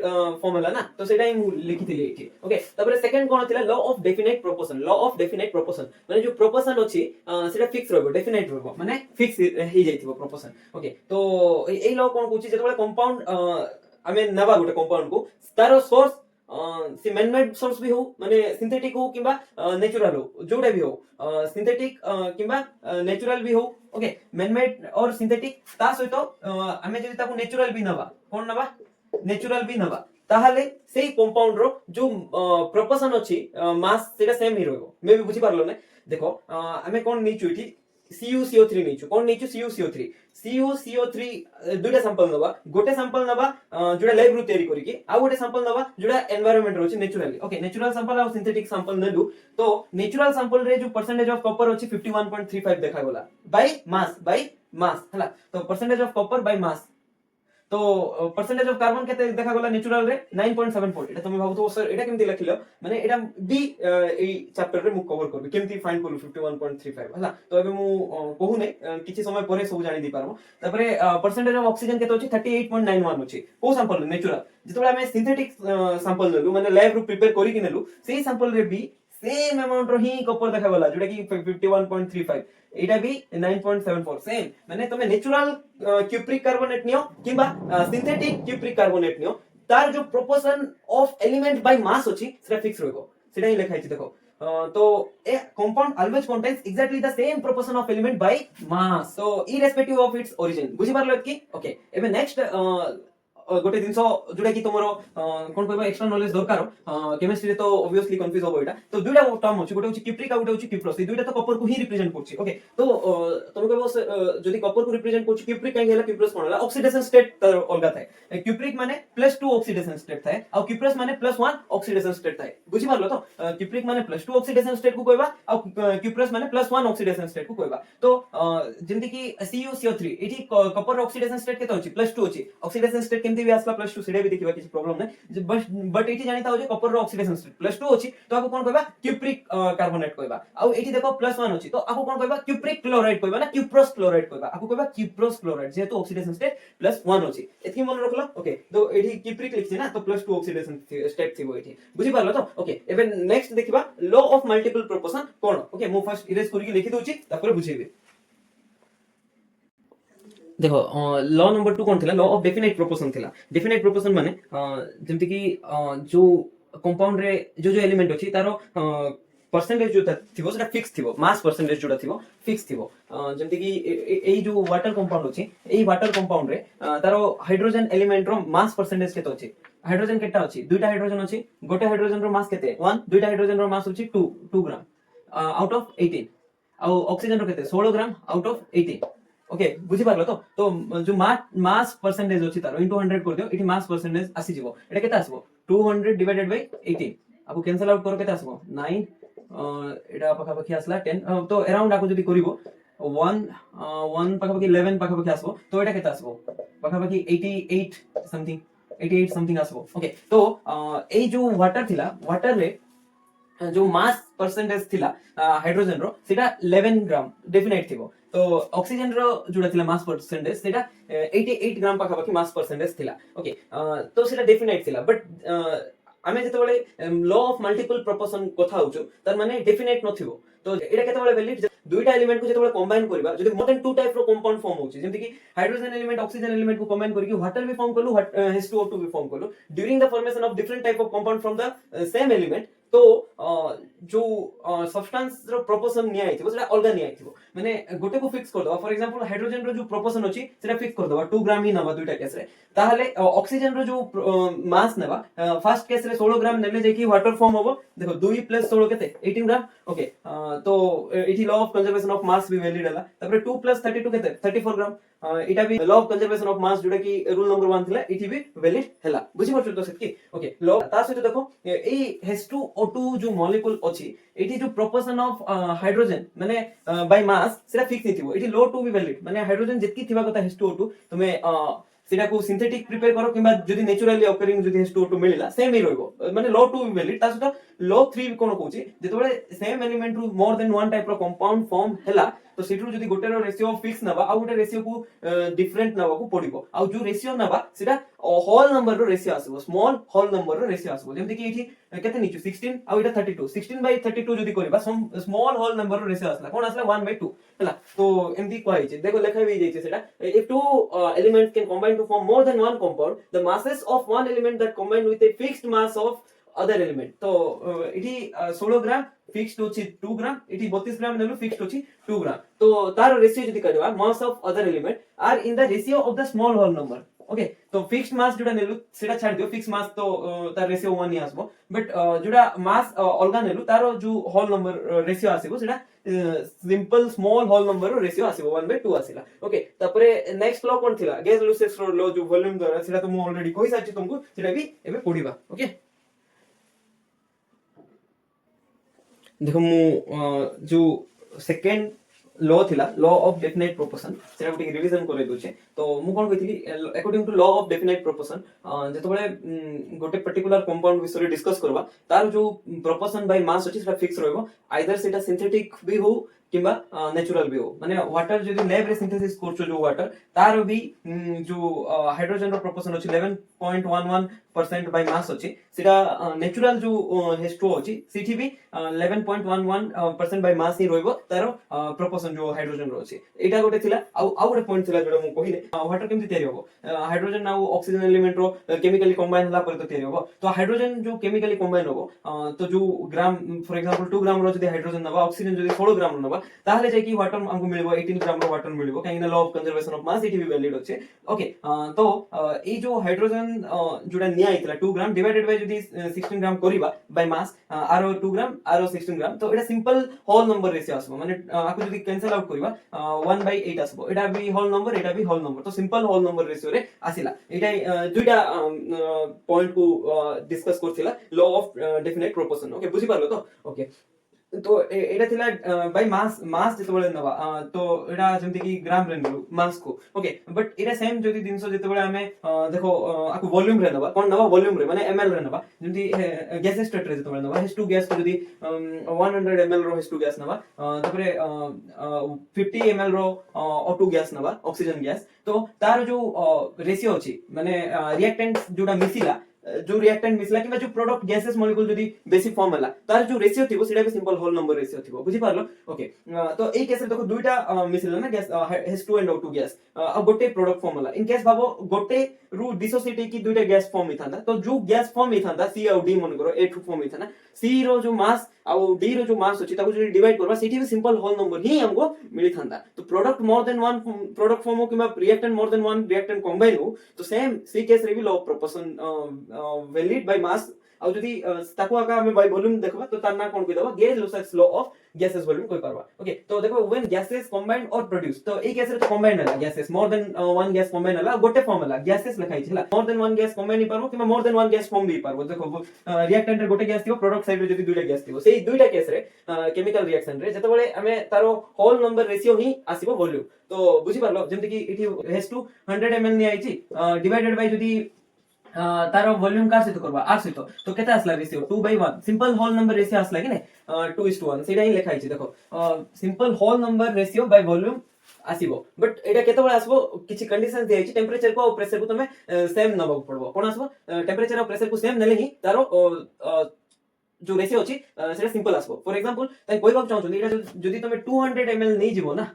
फॉर्म हला ना तो सेटा ही मु लिखि थिली 80 ओके तबरे सेकंड कोन थिला law of definite proportion law of definite proportion माने जो प्रोपोर्शन अछि सेटा फिक्स रहबो डेफिनेट रहबो माने फिक्स हे जाइथिबो प्रोपोर्शन ओके तो एई लॉ कोन कहूची जेतबेले कंपाउंड आमे नबा गोटे कंपाउंड को तारो सोर्स से मैनमेड सोर्स भी हो माने सिंथेटिक हो किबा नेचुरल हो जोडे भी हो सिंथेटिक किबा नेचुरल भी हो ओके मैनमेड और सिंथेटिक ता सहित हमें जदि ताको नेचुरल भी नबा कोन नबा नेचुरल भी नबा ताहले सेही कंपाउंड रो जो प्रोपोर्शन अछि मास सेटा सेम ही रहबो मे भी बुझी पारलो ने देखो हमें कोन नीचु इठी CuCO3 नीचु कोन नीचु CuCO3 दुटा सैंपल नबा गोटे सैंपल नबा जोडा लैब रु तयारी करी कि आ गोटे सैंपल नबा जोडा एनवायरनमेंट रो अछि नेचुरली ओके नेचुरल सैंपल आ सिंथेटिक सैंपल नेलु तो नेचुरल सैंपल रे जो परसेंटेज ऑफ कॉपर अछि 51.35 देखा गला बाय मास हला तो percentage of copper by mass तो परसेंटेज ऑफ कार्बन केते देखा गला नेचुरल रे 9.74 एटा तुम भाबतो सर एटा केमति लिखिलो माने एटा बी ए चैप्टर रे मु कवर करबी केमति फाइंड करलु 51.35 हला तो एबे मु कहू नै किछि समय परे सब जानि दी पारबो तापरे परसेंटेज ऑफ ऑक्सीजन केते अछि 38.91 अछि को सैंपल नेचुरल जेतबे हमें सिंथेटिक सैंपल लेलु माने लैब रू प्रिपेयर करी कि नेलु सेही सैंपल रे बी सेम अमाउंट रो ही कॉपर देखा गला जोटा कि 51.35 एटा भी 9.74 सेम माने तमे नेचुरल क्यूप्रिक कार्बोनेट नियो किबा सिंथेटिक क्यूप्रिक कार्बोनेट नियो तार जो proportion of element by mass अछि सेटा फिक्स रहबो सेटा ही लिखा है देखो तो a compound always contains exactly the same proportion of element by mass so irrespective of its origin बुझी पारलो कि ओके एबे नेक्स्ट गोटे जिनस जोटा कि तुमरो कोन कहबा एक्स्ट्रा नॉलेज दरकार केमिस्ट्री रे तो ऑब्वियसली कंफ्यूज होबो एटा तो दुइटा टर्म अछि गोटे अछि क्यूप्रिक आ गोटे अछि क्यूप्रोस ई दुइटा तो कॉपर को ही रिप्रेजेंट करछि ओके तो तुम कहबो जदी कॉपर को रिप्रेजेंट करछि क्यूप्रिक काहे होला क्यूप्रोस कोन होला ऑक्सीडेशन स्टेट तर अलगा थाए क्यूप्रिक माने +2 ऑक्सीडेशन स्टेट थाए आ क्यूप्रोस माने +1 ऑक्सीडेशन स्टेट थाए बुझी पारलो तो क्यूप्रिक माने +2 ऑक्सीडेशन स्टेट को कहबा आ क्यूप्रोस माने +1 ऑक्सीडेशन स्टेट को कहबा तो जेंति कि CuCO3 एठी कॉपर ऑक्सीडेशन स्टेट केतो अछि +2 अछि ऑक्सीडेशन स्टेट केमति भी आसला +2 सेडे भी देखिबा किछ प्रॉब्लम नै बट एठी जानिता हो जे कॉपर रो ऑक्सीडेशन स्टेट +2 अछि तो आपको कोन कहबा क्यूप्रिक कार्बोनेट कहबा आ एठी देखो +1 अछि तो आपको कोन कहबा क्यूप्रिक क्लोराइड कहबा ना क्यूप्रोस क्लोराइड कहबा आपको कहबा क्यूप्रोस क्लोराइड जेहेतु ऑक्सीडेशन स्टेट +1 अछि एथि मन रखलो ओके तो एठी क्यूप्रिक लिखछि ना तो +2 ऑक्सीडेशन स्टेट थिबो एठी बुझी पारलो तो ओके एबे नेक्स्ट देखिबा law of multiple proportion cone okay मु फर्स्ट इरेज करिके लिखि दोछि तापर बुझेबे देखो लॉ नंबर 2 कौन थिला लॉ ऑफ डेफिनेट प्रोपोर्शन थिला डेफिनेट प्रोपोर्शन माने जेमति कि जो कंपाउंड रे जो जो एलिमेंट अछि तारो परसेंटेज जो थिबो सेटा फिक्स थिबो मास परसेंटेज जोटा थिबो फिक्स थिबो जेमति कि एई जो वाटर कंपाउंड अछि एई वाटर कंपाउंड रे तारो हाइड्रोजन एलिमेंट रो मास परसेंटेज केतो अछि हाइड्रोजन केटा अछि दुइटा हाइड्रोजन अछि गोटे हाइड्रोजन रो मास केते 1 दुइटा हाइड्रोजन रो मास अछि 2 ग्राम आउट ऑफ 18 आ ऑक्सीजन रो केते 16 ग्राम आउट ऑफ 18 ओके बुझी पारलो तो जो मास परसेंटेज अछि तारो इनटू 100 कर दियो एठी मास परसेंटेज आसी जिवो एटा केता आसीबो 200 डिवाइडेड बाय 18 आपको कैंसिल आउट करो केता आसीबो 9 एटा पाखा पाखी आसला 10 तो अराउंड आपको जदी करिवो 1 पाखा पाखी 11 पाखा पाखी आसीबो तो एटा केता आसीबो पाखा पाखी 88 समथिंग आसीबो ओके तो एई जो वाटर थिला वाटर रे जो मास परसेंटेज थिला हाइड्रोजन रो सेटा 11 ग्राम डेफिनेट थिबो तो ऑक्सीजन रो जोड़ा थिला मास परसेंटेज सेटा 88 ग्राम पाखा पाखी मास परसेंटेज थिला ओके तो सेटा डेफिनेट थिला बट आमे जते बेले लॉ ऑफ मल्टीपल प्रोपोर्शन कथा होचो तार माने डेफिनेट नथिबो तो एटा केते बेले वैलिड दुइटा एलिमेंट को जते बेले कंबाइन करबा जदी मोर देन टू टाइप रो कंपाउंड फॉर्म होची जेमति कि हाइड्रोजन एलिमेंट ऑक्सीजन एलिमेंट को कंबाइन करके वाटर भी फॉर्म करलु H2O2 भी फॉर्म करलु during the formation of different type of compound from the same element तो जो सब्सटेंस रो प्रोपोर्शन निया आइथिबो सेटा अलगा निया आइथिबो माने गोटे को फिक्स कर दो फॉर एग्जांपल हाइड्रोजन रो जो प्रोपोर्शन अछि सेटा फिक्स कर दो 2 ग्राम ही नबा दुइटा केस रे ताहले ऑक्सीजन रो जो मास नेबा फर्स्ट केस रे 16 ग्राम नेले जे कि वाटर फॉर्म होबो देखो 2 + 16 केते 18 ग्राम ओके तो इठी law of conservation of mass भी वैलिड हला तापर 2 + 32 केते 34 ग्राम इटा भी लॉ ऑफ कंजर्वेशन ऑफ मास जोटा कि रूल नंबर 1 थिला इठी भी वैलिड हला बुझी परछो तो सेटकी ओके लॉ ता सहित देखो ए H2O2 जो मॉलिक्यूल अछि एठी जो प्रोपोर्शन ऑफ हाइड्रोजन माने बाय मास सेटा फिक्स नै थिबो एठी लॉ 2 भी वैलिड माने हाइड्रोजन जेतकी थिबा कथा H2O2 तुमे सेटा को सिंथेटिक प्रिपेयर करो किबा जदी नेचुरली ऑकरिंग जदी H2O2 मिलिला सेम ही रहबो माने लॉ 2 भी वैलिड ता सहित लॉ 3 कोन कहूची जेतबेले सेम एलिमेंट रु मोर देन वन टाइप रो कंपाउंड फॉर्म हला तो सेठु जदी गोटे रो रेशियो फिक्स नबा आ गोटे रेशियो को डिफरेंट नबा को पड़िबो आ जो रेशियो नबा सेटा whole number row ratio आसीबो small whole number row ratio आसीबो जेमति कि एठी केते निचु 16 आ एटा 32 16/32 जदी करबा small whole number row ratio आसला कोन आसला 1/2 हला तो एमदी कहै छै देखो लेखा भी जाय छै सेटा if two elements can combine to form more than one compound the masses of one element that combine with a fixed mass of other element तो इठी 16 ग्राम फिक्स्ड होची 2 ग्राम इठी 32 ग्राम नेलु फिक्स्ड होची 2 ग्राम तो तार रेशियो जदी करबा mass of other element are in the ratio of the small whole number okay तो fixed mass जोडा नेलु सेटा छाड़ दियो फिक्स्ड मास तो तार रेशियो 1 ही आसबो बट जोडा मास अलगा नेलु तारो जो होल नंबर रेशियो आसीबो सेटा simple small whole number row ratio आसीबो 1/2 आसीला ओके तापरे नेक्स्ट लॉ कोन थिला गैस लुसेस रो लॉ जो वॉल्यूम द्वारा सेटा तो मु ऑलरेडी कहि साची तुमको सेटा भी एबे पढिबा ओके देखो मु जो सेकंड लॉ थिला लॉ ऑफ डेफिनेट प्रोपोर्शन सेटा गुटे रिवीजन करे दोचे तो मु कोन कहितली according to law of definite proportion जतबेले गोटे पर्टिकुलर कंपाउंड विषय डिस्कस करबा तार जो प्रोपोर्शन बाय मास अछि सेटा फिक्स रहबो आइदर सेटा सिंथेटिक भी हो किंबा नेचुरल भी हो माने वाटर जदी लैब रे सिंथेसिस करछो जो वाटर तार भी जो हाइड्रोजन रो प्रोपोर्शन अछि 11.11% बाय मास अछि सेटा नेचुरल जो H2O अछि सेठी भी 11.11% बाय मास ही रहइबो तार प्रोपोर्शन जो हाइड्रोजन रो अछि एटा गोटे थिला आ गोटे पॉइंट थिला जोटा मु कहिले वाटर केमति तयारी होबो हाइड्रोजन आ ऑक्सीजन एलिमेंट रो केमिकली कंबाइन होला पर तो तयारी होबो तो हाइड्रोजन जो केमिकली कंबाइन होबो तो जो ग्राम फॉर एग्जांपल 2 ग्राम रो जदी हाइड्रोजन नबा ऑक्सीजन जदी 16 ग्राम रो नबा ताहले जे कि वाटर हमको मिलबो 18 ग्राम रो वाटर मिलबो काइना law of conservation of mass it भी वैलिड होचे ओके तो ए जो हाइड्रोजन जोडा निया आइतला 2 ग्राम डिवाइडेड बाय जदी 16 ग्राम करिबा बाय मास आरो 2 ग्राम आरो 16 ग्राम तो एटा सिंपल होल नंबर रेशियो आसबो माने आको जदी कैंसिल आउट करिबा 1/8 आसबो एटा भी होल नंबर तो सिंपल होल नंबर रेशियो रे आसिला एटा दुइटा पॉइंट को डिस्कस करथिला law of definite proportion okay बुझी पारलो तो ओके तो एटा थिला बाय मास जते बळे नबा तो एटा जेमति कि ग्राम रे नबो मास को ओके बट एटा सेम जदी दिनसो जते बळे हमें देखो आको वॉल्यूम रे नबा कोन नबा वॉल्यूम रे माने ml रे नबा जेमति गैस स्टेट रे जते बळे नबा H2 गैस को जदी 100 ml रो H2 गैस नबा तपरे 50 ml रो O2 गैस नबा ऑक्सीजन गैस तो तार जो रेशियो अछि माने रिएक्टेंट जोडा मिसिला जो रिएक्टेंट मिसला कि जो प्रोडक्ट गैसेस मॉलिक्यूल जदी बेसिक फॉर्म हला तार जो रेशियो थिबो सेटा भी सिंपल होल नंबर रेशियो थिबो बुझी पारलो ओके तो ए केस रे देखो दुइटा मिसला ना gas H2 and O2 gas अब गोटे प्रोडक्ट फॉर्म हला इन केस भाबो गोटे रु डिसोसिएट की दुइटा गैस फॉर्म हिथांदा तो जो गैस फॉर्म हिथांदा C और D मन करो A2 फॉर्म हिथाना C रो जो मास आ D रो जो मास अछि ताको जदी डिवाइड करबा सेठी भी सिंपल होल नंबर ही हमको मिली थांदा तो product more than one product form हो किबा reactant more than one reactant combine हो तो सेम C केस रे भी law of proportion valid by mass आ जदी ताको आका हमें बाय वॉल्यूम देखबा तो तार ना कोन कहि देबा Gay's law of gases volume कोइ पारबा ओके तो देखो when gases combined or produce तो ए केस रे तो कंबाइंड हला gases more than one gas combined हला गोटे फॉर्म हला गैसेस लिखाइ छला more than one gas combined ही पारबो किबा more than one gas form भी पारबो देखो रिएक्टेंट रे गोटे गैस थिबो प्रोडक्ट साइड रे जदी दुइटा गैस थिबो सेही दुइटा केस रे केमिकल रिएक्शन रे जते बळे हमें तारो होल नंबर रेशियो ही आसीबो वॉल्यूम तो बुझी पारलो जेमति कि इठी H2 100 ml नि आइची डिवाइडेड बाय जदी तारो वॉल्यूम का सहित करबा आर सहित तो केते आसला ratio 2/1 simple whole number ratio आसला कि नै 2:1 सेटा ही लिखाइ छी देखो simple whole number ratio by volume आसीबो बट एटा केते बळे आसबो किछि कंडीशंस दिया छि टेंपरेचर को और प्रेशर को तमे सेम नबो पड़बो कोन आसबो टेंपरेचर और प्रेशर को सेम नेले ही तारो जो रेशियो अछि सेटा सिंपल आसबो फॉर एग्जांपल तै कोइबा चाहू एटा जदी तमे 200 ml नै जिवो ना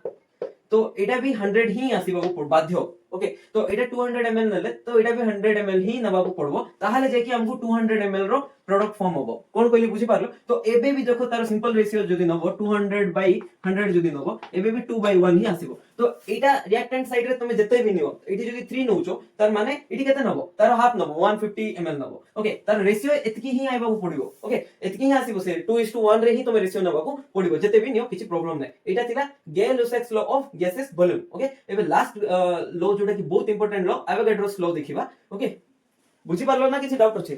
तो एटा भी 100 ही आसीबो बाध्य ओके तो एटा 200 ml नले तो एटा भी 100 ml ही नबाबो पड़बो ताहाले जे कि हमको 200 ml रो प्रोडक्ट फॉर्म होबो कोन कहली बुझी पारलो तो एबे भी देखो तार सिंपल रेशियो जदी नबो 200/100 जदी नबो एबे भी 2/1 ही आसीबो तो एटा रिएक्टेंट साइड रे तमे जते भी नियो एटी जदी 3 नउचो तार माने एटी केते नबो तार हाफ नबो 150 ml नबो ओके तार रेशियो एतकी ही आइबाबो पड़िबो ओके एतकी ही आसीबो से 2:1 रे ही तमे रेशियो नबाबो पड़िबो जते भी नियो किछि प्रॉब्लम नै एटा थिला Gay Lussac's law of gases volume okay एबे लास्ट लॉ जोटा कि बहुत इंपोर्टेंट लॉ एवोगाड्रोस लॉ देखिबा ओके बुझी पारलो ना किछि डाउट अछि